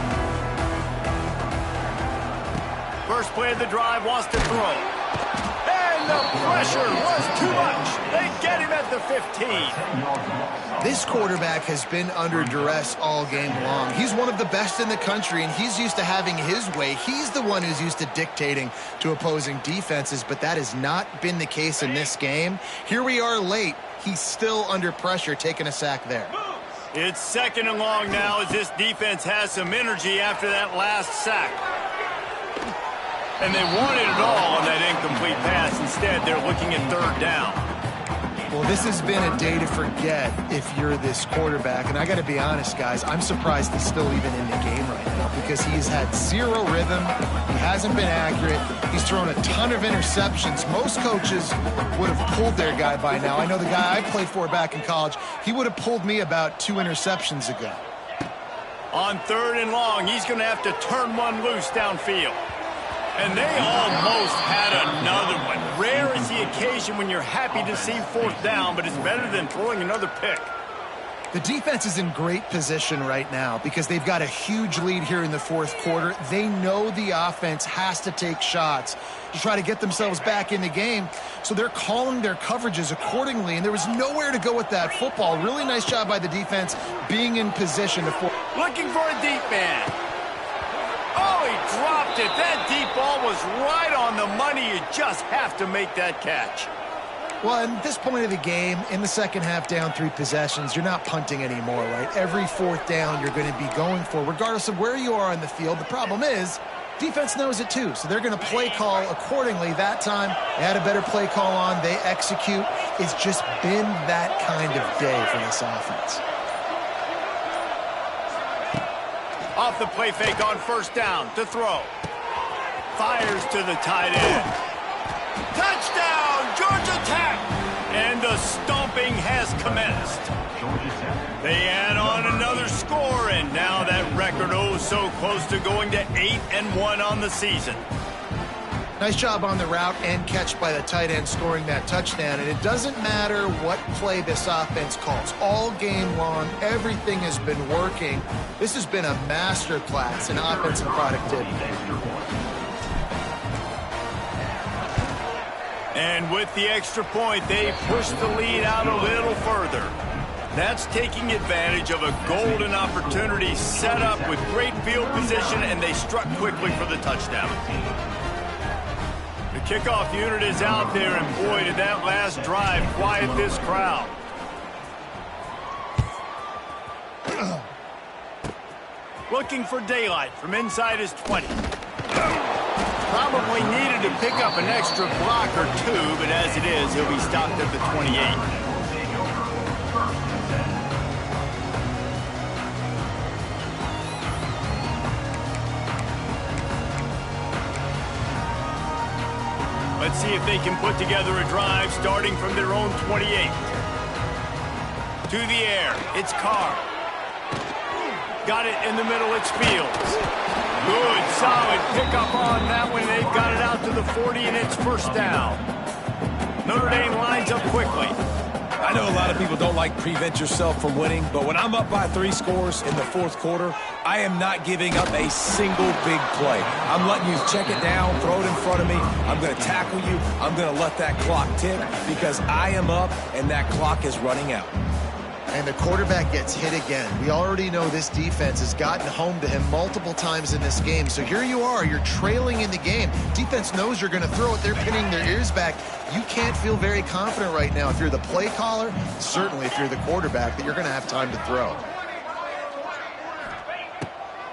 First play of the drive wants to throw. And the pressure was too much. They get him at the 15. This quarterback has been under duress all game long. He's one of the best in the country, and he's used to having his way. He's the one who's used to dictating to opposing defenses, but that has not been the case in this game. Here we are late. He's still under pressure, taking a sack there. It's second and long now as this defense has some energy after that last sack. And they wanted it all on that incomplete pass. Instead, they're looking at third down. Well, this has been a day to forget if you're this quarterback. And I got to be honest, guys, I'm surprised he's still even in the game right now because he's had zero rhythm. He hasn't been accurate. He's thrown a ton of interceptions. Most coaches would have pulled their guy by now. I know the guy I played for back in college, he would have pulled me about 2 interceptions ago. On third and long, he's going to have to turn one loose downfield. And they almost had another one. Rare is the occasion when you're happy to see fourth down, but it's better than throwing another pick. The defense is in great position right now because they've got a huge lead here in the fourth quarter. They know the offense has to take shots to try to get themselves back in the game, so they're calling their coverages accordingly, and there was nowhere to go with that football. Really nice job by the defense being in position. Looking for a deep man. Oh, he dropped it. That deep ball was right on the money. You just have to make that catch. Well, at this point of the game, in the second half, down 3 possessions, you're not punting anymore, right? Every fourth down you're going to be going for, regardless of where you are on the field. The problem is, defense knows it too, so they're going to play call accordingly. That time, they had a better play call on. They execute. It's just been that kind of day for this offense. Off the play fake on first down to throw. Fires to the tight end. Touchdown, Georgia Tech! And the stomping has commenced. They add on another score, and now that record so close to going to 8-1 on the season. Nice job on the route and catch by the tight end scoring that touchdown. And it doesn't matter what play this offense calls. All game long, everything has been working. This has been a masterclass in offensive productivity. And with the extra point, they push the lead out a little further. That's taking advantage of a golden opportunity set up with great field position, and they struck quickly for the touchdown. The kickoff unit is out there, and boy, did that last drive quiet this crowd. Looking for daylight from inside his 20. Probably needed to pick up an extra block or 2, but as it is, he'll be stopped at the 28. Let's see if they can put together a drive starting from their own 28. To the air, it's Carr. Got it in the middle, it's Fields. Good, solid pickup on that one. They've got it out to the 40, and it's first down. Notre Dame lines up quickly. I know a lot of people don't like prevent yourself from winning, but when I'm up by 3 scores in the fourth quarter, I am not giving up a single big play. I'm letting you check it down, throw it in front of me. I'm going to tackle you. I'm going to let that clock tick because I am up and that clock is running out. And the quarterback gets hit again. We already know this defense has gotten home to him multiple times in this game. So here you are, you're trailing in the game. Defense knows you're going to throw it. They're pinning their ears back. You can't feel very confident right now if you're the play caller, certainly if you're the quarterback, that you're going to have time to throw.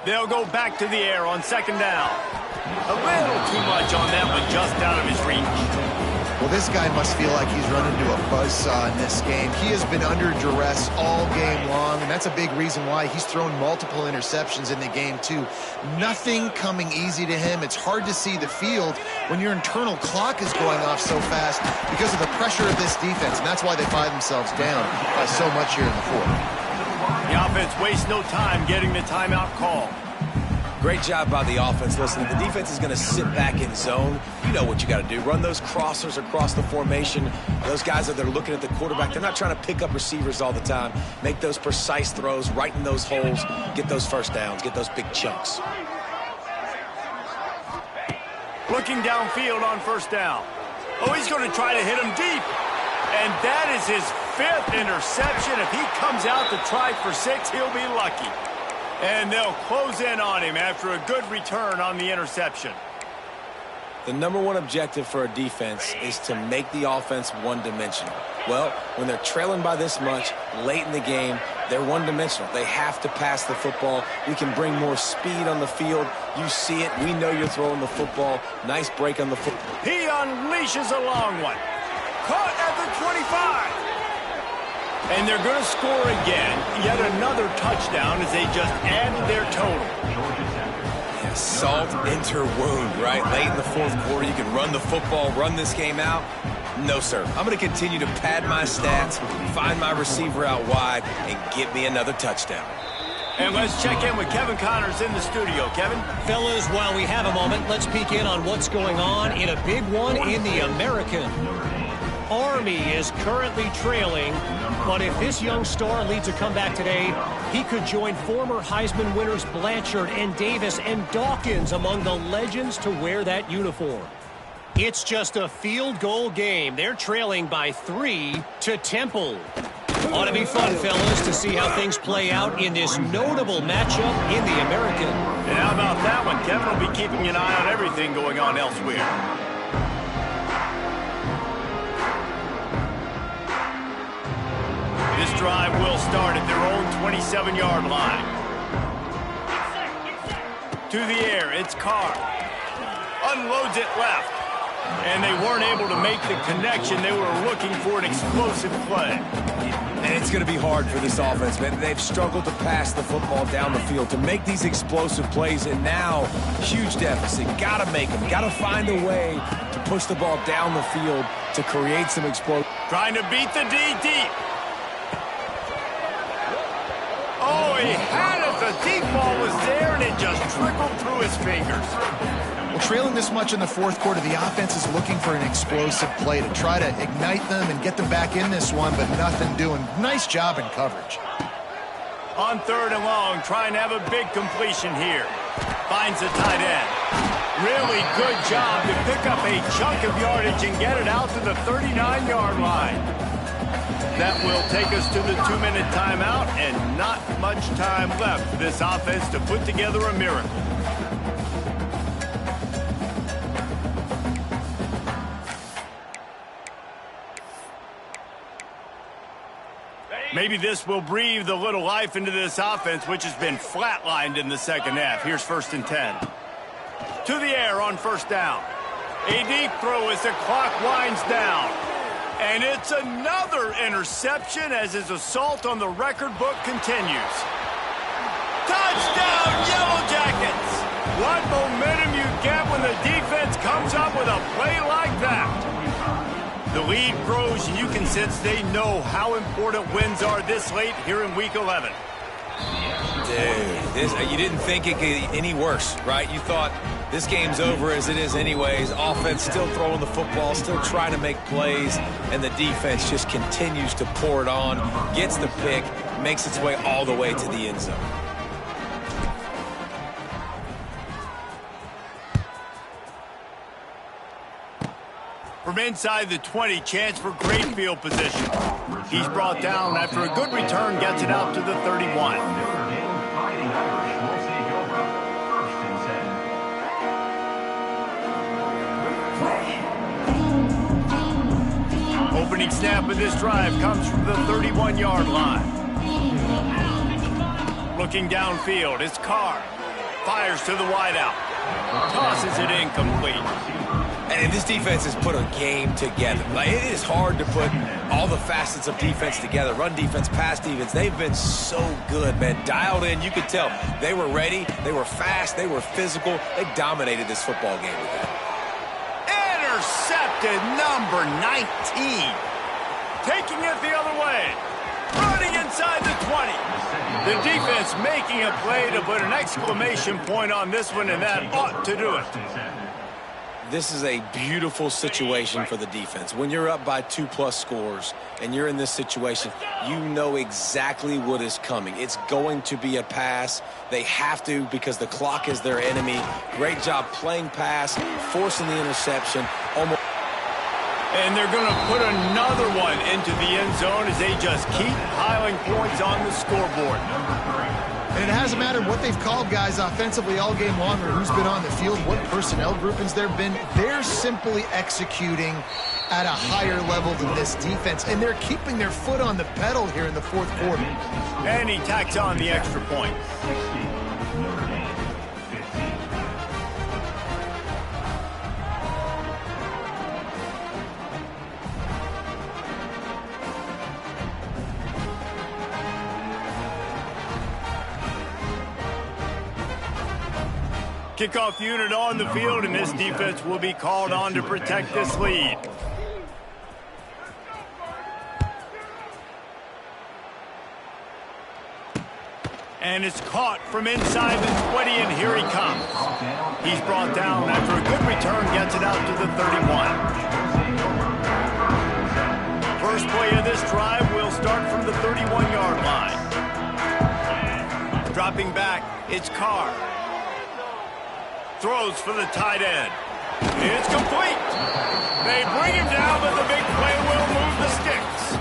They'll go back to the air on second down. A little too much on that one, just out of his reach. Well, this guy must feel like he's run into a buzzsaw in this game. He has been under duress all game long, and that's a big reason why he's thrown multiple interceptions in the game, too. Nothing coming easy to him. It's hard to see the field when your internal clock is going off so fast because of the pressure of this defense, and that's why they find themselves down by so much here in the fourth. The offense wastes no time getting the timeout call. Great job by the offense. Listen, if the defense is going to sit back in zone, you know what you got to do. Run those crossers across the formation. Those guys that are looking at the quarterback, they're not trying to pick up receivers all the time. Make those precise throws right in those holes. Get those first downs. Get those big chunks. Looking downfield on first down. Oh, he's going to try to hit him deep. And that is his 5th interception. If he comes out to try for 6, he'll be lucky. And they'll close in on him after a good return on the interception. The number one objective for a defense is to make the offense one-dimensional. Well, when they're trailing by this much, late in the game, they're one-dimensional. They have to pass the football. We can bring more speed on the field. You see it. We know you're throwing the football. Nice break on the football. He unleashes a long one. Caught at the 25. And they're going to score again. Yet another touchdown as they just added their total. Yeah, salt enter wound, right? Late in the 4th quarter, you can run the football, run this game out. No, sir. I'm going to continue to pad my stats, find my receiver out wide, and get me another touchdown. And let's check in with Kevin Connors in the studio. Kevin? Fellas, while we have a moment, let's peek in on what's going on in a big one in the American. Army is currently trailing, but if this young star leads a comeback today, he could join former Heisman winners Blanchard and Davis and Dawkins among the legends to wear that uniform. It's just a field goal game. They're trailing by 3 to Temple. Ought to be fun, fellas, to see how things play out in this notable matchup in the American. And how about that one? Kevin will be keeping an eye on everything going on elsewhere. This drive will start at their own 27-yard line. To the air, it's Carr. Unloads it left. And they weren't able to make the connection. They were looking for an explosive play. And it's going to be hard for this offense, man. They've struggled to pass the football down the field, to make these explosive plays, and now, huge deficit. Got to make them. Got to find a way to push the ball down the field to create some explosion. Trying to beat the D deep. Oh, he had it. The deep ball was there, and it just trickled through his fingers. Well, trailing this much in the 4th quarter, the offense is looking for an explosive play to try to ignite them and get them back in this one, but nothing doing. Nice job in coverage. On 3rd and long, trying to have a big completion here. Finds the tight end. Really good job to pick up a chunk of yardage and get it out to the 39-yard line. That will take us to the 2-minute timeout, and not much time left for this offense to put together a miracle. Maybe this will breathe a little life into this offense, which has been flatlined in the 2nd half. Here's 1st and 10. To the air on 1st down. A deep throw as the clock winds down. And it's another interception as his assault on the record book continues. Touchdown, Yellow Jackets! What momentum you get when the defense comes up with a play like that. The lead grows, and you can sense they know how important wins are this late here in Week 11. Dude, you didn't think it could get any worse, right? You thought this game's over as it is anyways. Offense still throwing the football, still trying to make plays, and the defense just continues to pour it on, gets the pick, makes its way all the way to the end zone. From inside the 20, chance for great field position. He's brought down after a good return, gets it out to the 31. Opening snap of this drive comes from the 31-yard line. Looking downfield, it's Carr. Fires to the wideout. Tosses it incomplete. And this defense has put a game together. Like, it is hard to put all the facets of defense together. Run defense, pass defense. They've been so good, man. Dialed in. You could tell they were ready. They were fast. They were physical. They dominated this football game with that. Intercepted, number 19. Taking it the other way. Running inside the 20. The defense making a play to put an exclamation point on this one, and that ought to do it. This is a beautiful situation for the defense. When you're up by 2+ scores and you're in this situation, you know exactly what is coming. It's going to be a pass. They have to because the clock is their enemy. Great job playing pass, forcing the interception. And they're going to put another one into the end zone as they just keep piling points on the scoreboard. And it hasn't mattered what they've called guys offensively all game long or who's been on the field, what personnel groupings there have been. They're simply executing at a higher level than this defense, and they're keeping their foot on the pedal here in the fourth quarter. And he tacks on the extra point. 60, Notre Dame, 15. Kickoff unit on the field, and this defense will be called on to protect this lead. And it's caught from inside the 20, and here he comes. He's brought down after a good return, gets it out to the 31. First play of this drive will start from the 31-yard line. Dropping back, it's Carr. Throws for the tight end. It's complete. They bring him down, but the big play will move the sticks.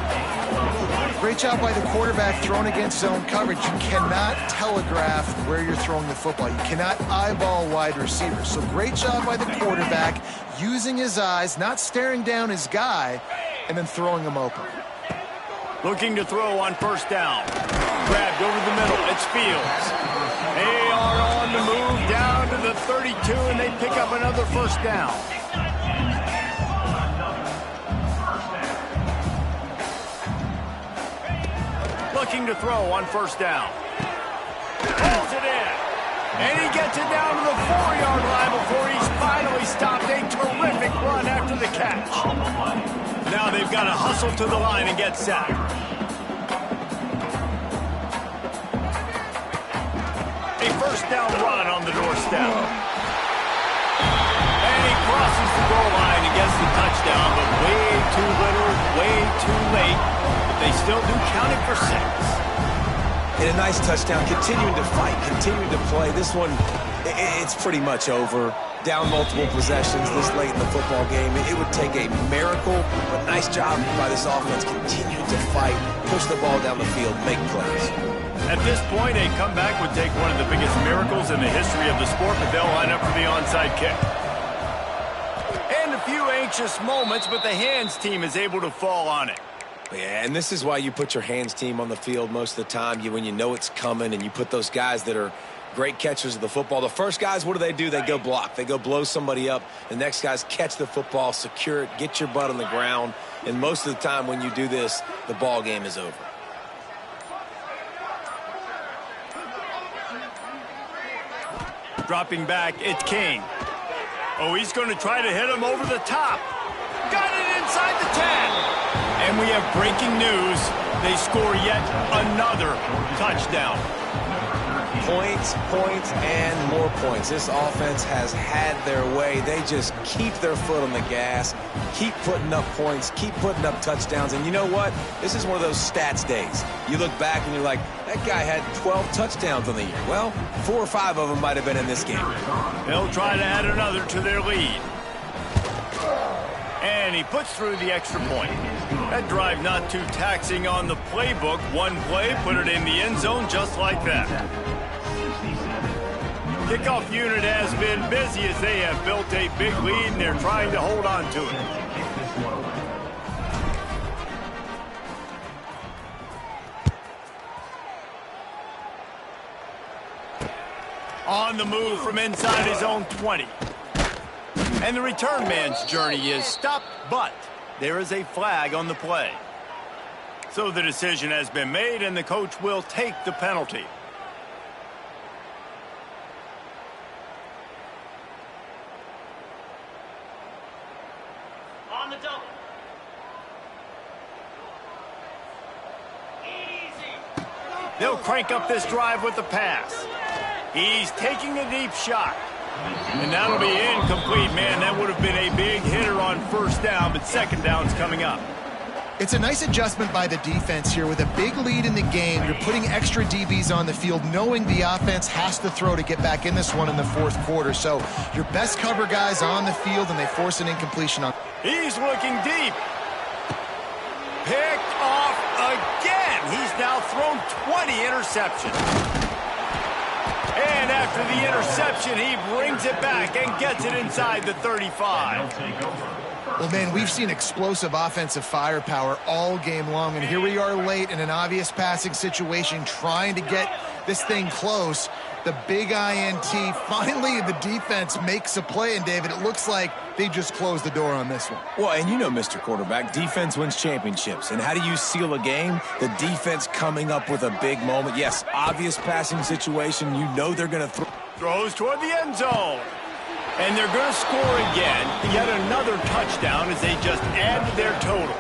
Great job by the quarterback throwing against zone coverage. You cannot telegraph where you're throwing the football. You cannot eyeball wide receivers. So great job by the quarterback using his eyes, not staring down his guy, and then throwing him open. Looking to throw on first down. Grabbed over the middle. It's Fields. They are on the move down to the 32, and they pick up another first down. Looking to throw on first down. Pulls it in. And he gets it down to the 4-yard line before he's finally stopped. A terrific run after the catch. Now they've got to hustle to the line and get sacked. A first down run on the doorstep. And he crosses the goal line and gets the touchdown, but way too little, way too late. But they still do count it for 6. And a nice touchdown, continuing to fight, continuing to play. This one, it's pretty much over. Down multiple possessions this late in the football game. It would take a miracle, but nice job by this offense continuing to fight, push the ball down the field, make plays. At this point, a comeback would take one of the biggest miracles in the history of the sport, but they'll line up for the onside kick. And a few anxious moments, but the hands team is able to fall on it. Yeah, and this is why you put your hands team on the field most of the time. When you know it's coming, and you put those guys that are great catchers of the football. The first guys, what do? They go block. They go blow somebody up. The next guys catch the football, secure it, get your butt on the ground. And most of the time when you do this, the ball game is over. Dropping back, it's King. Oh, he's going to try to hit him over the top. Got it inside the 10. And we have breaking news. They score yet another touchdown. Points, and more points. This offense has had their way. They just keep their foot on the gas, keep putting up points, keep putting up touchdowns. And you know what? This is one of those stats days. You look back and you're like, that guy had 12 touchdowns on the year. Well, 4 or 5 of them might have been in this game. They'll try to add another to their lead. And he puts through the extra point. That drive not too taxing on the playbook. One play, put it in the end zone just like that. Kickoff unit has been busy as they have built a big lead, and they're trying to hold on to it. On the move from inside his own 20. And the return man's journey is stopped, but there is a flag on the play. So the decision has been made, and the coach will take the penalty. On the double. Easy. They'll crank up this drive with the pass. He's taking a deep shot. And that'll be incomplete, man. That would have been a big hitter on first down, but second down's coming up. It's a nice adjustment by the defense here. With a big lead in the game, you're putting extra DBs on the field, knowing the offense has to throw to get back in this one in the fourth quarter. So your best cover guys on the field, and they force an incompletion on. He's looking deep. Picked off again. He's now thrown 20 interceptions. And after the interception, he brings it back and gets it inside the 35. Well, man, we've seen explosive offensive firepower all game long, and here we are late in an obvious passing situation trying to get this thing close. The big INT, finally the defense makes a play, and David, it looks like they just closed the door on this one. Well, and you know, Mr. Quarterback, defense wins championships. And how do you seal a game? The defense coming up with a big moment. Yes, obvious passing situation. You know they're going to throw. Throws toward the end zone. And they're going to score again. Yet another touchdown as they just add to their total.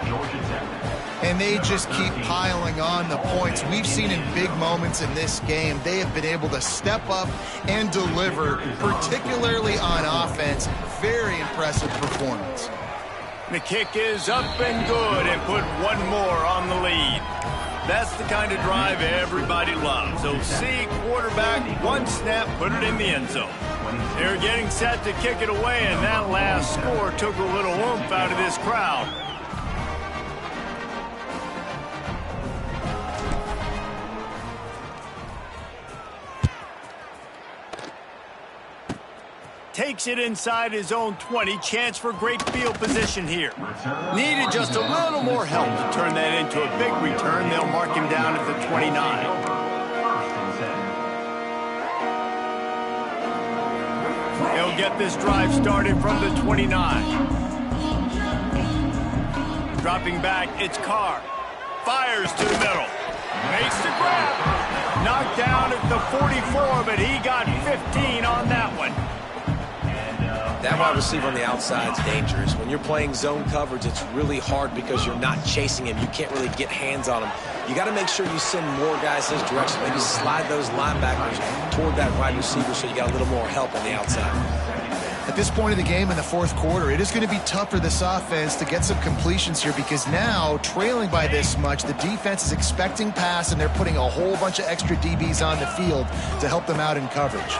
And they just keep piling on the points. We've seen in big moments in this game, they have been able to step up and deliver, particularly on offense. Very impressive performance. The kick is up and good, and put one more on the lead. That's the kind of drive everybody loves. OC quarterback, one snap, put it in the end zone. They're getting set to kick it away, and that last score took a little oomph out of this crowd. Takes it inside his own 20. Chance for great field position here. Needed just a little more help to turn that into a big return. They'll mark him down at the 29. They'll get this drive started from the 29. Dropping back, it's Carr. Fires to the middle. Makes the grab. Knocked down at the 44, but he got 15 on that one. That wide receiver on the outside is dangerous. When you're playing zone coverage, it's really hard because you're not chasing him. You can't really get hands on him. You got to make sure you send more guys his direction. Maybe slide those linebackers toward that wide receiver so you got a little more help on the outside. At this point of the game in the fourth quarter, it is going to be tough for this offense to get some completions here, because now, trailing by this much, the defense is expecting pass, and they're putting a whole bunch of extra DBs on the field to help them out in coverage.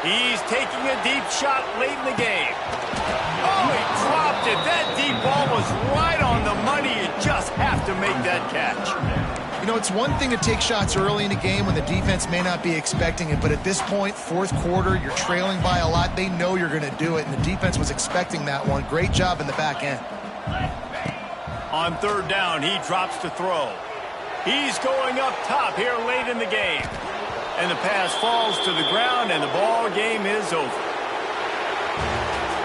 He's taking a deep shot late in the game. Oh, he dropped it. That deep ball was right on the money. You just have to make that catch. You know, it's one thing to take shots early in the game when the defense may not be expecting it, but at this point, fourth quarter, you're trailing by a lot. They know you're going to do it, and the defense was expecting that one. Great job in the back end. On third down, he drops to throw. He's going up top here late in the game. And the pass falls to the ground, and the ball game is over.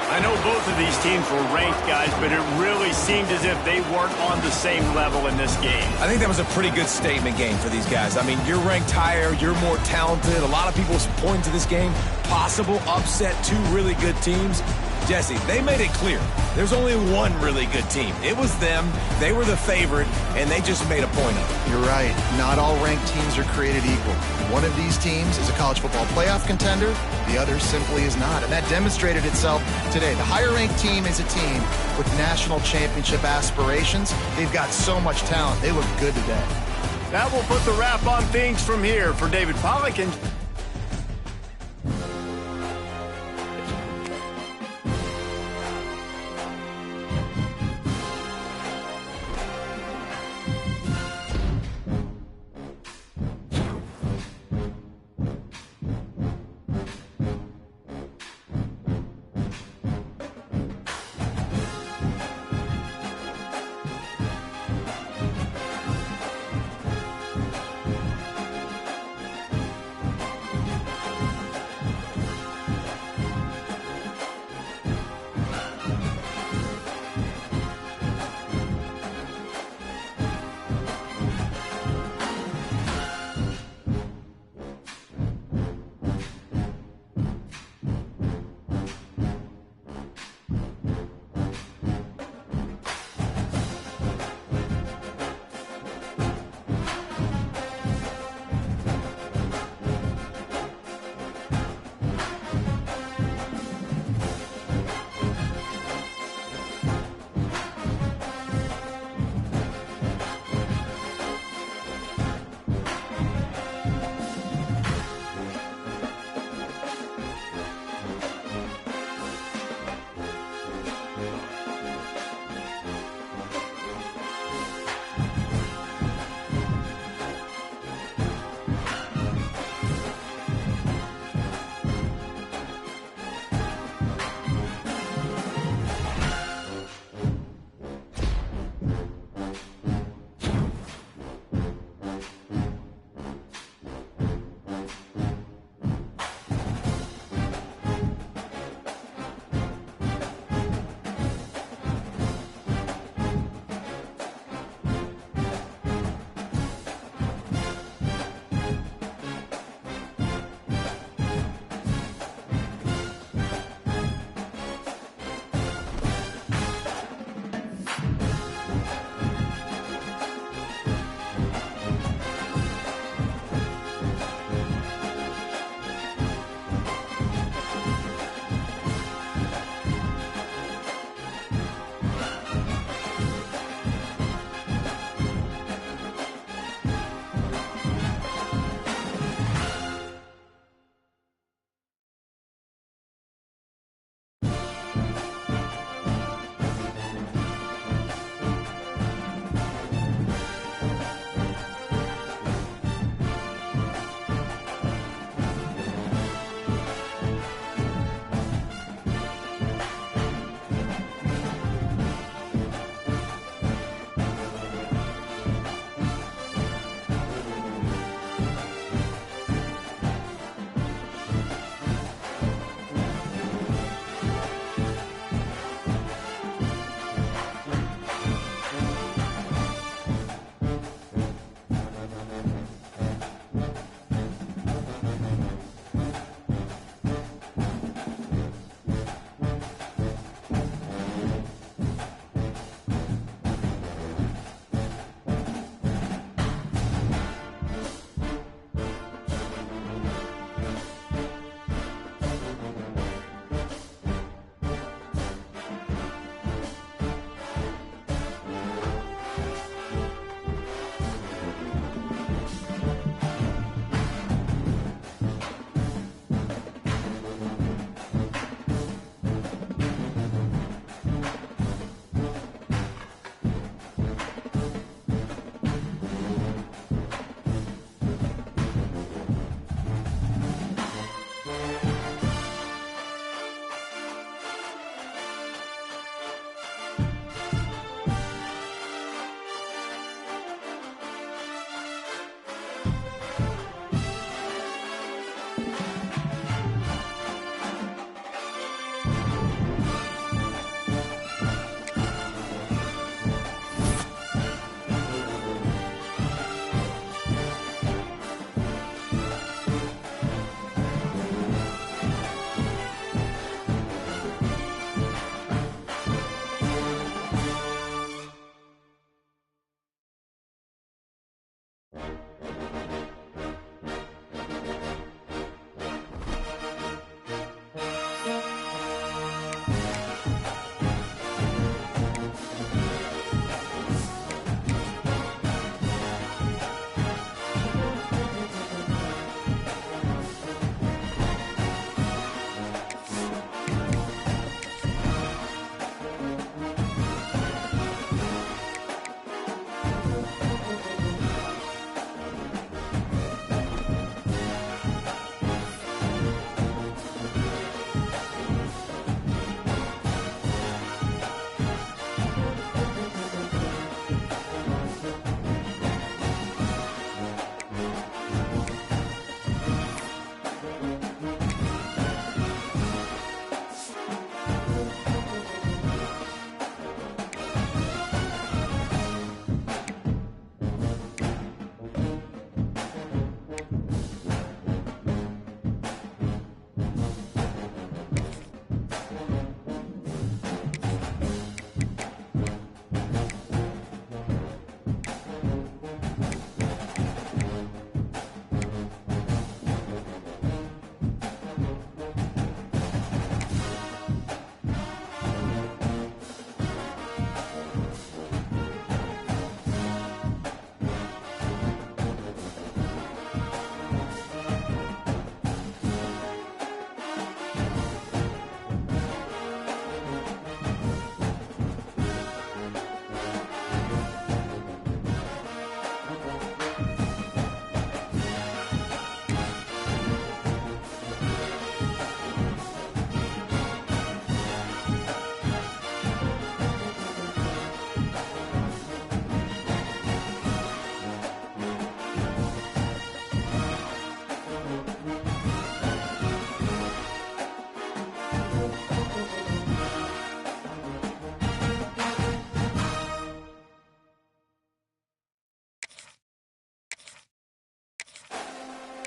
I know both of these teams were ranked, guys, but it really seemed as if they weren't on the same level in this game. I think that was a pretty good statement game for these guys. I mean, you're ranked higher, you're more talented. A lot of people point to this game, possible upset, two really good teams. Jesse, they made it clear. There's only one really good team. It was them. They were the favorite, and they just made a point of it. You're right. Not all ranked teams are created equal. One of these teams is a college football playoff contender. The other simply is not, and that demonstrated itself today. The higher-ranked team is a team with national championship aspirations. They've got so much talent. They look good today. That will put the wrap on things from here for David Pollack and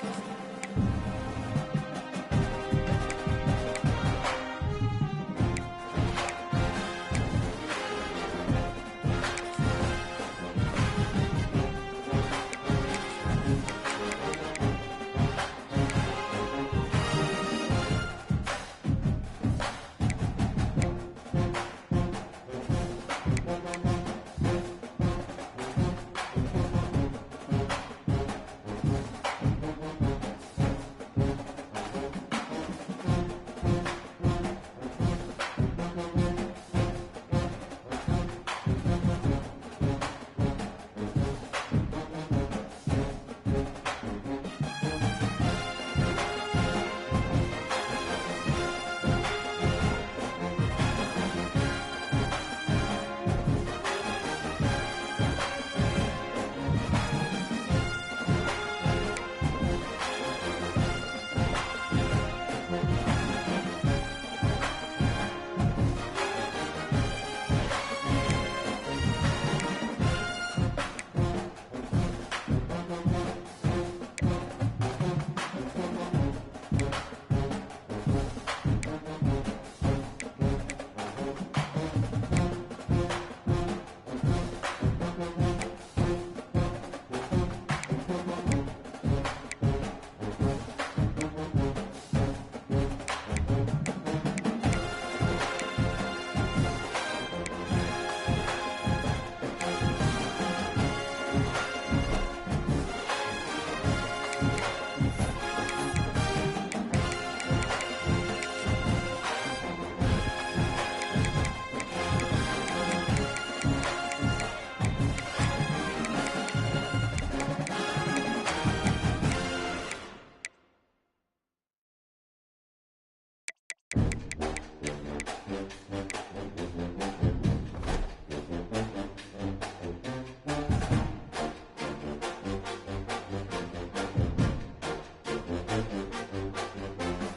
it.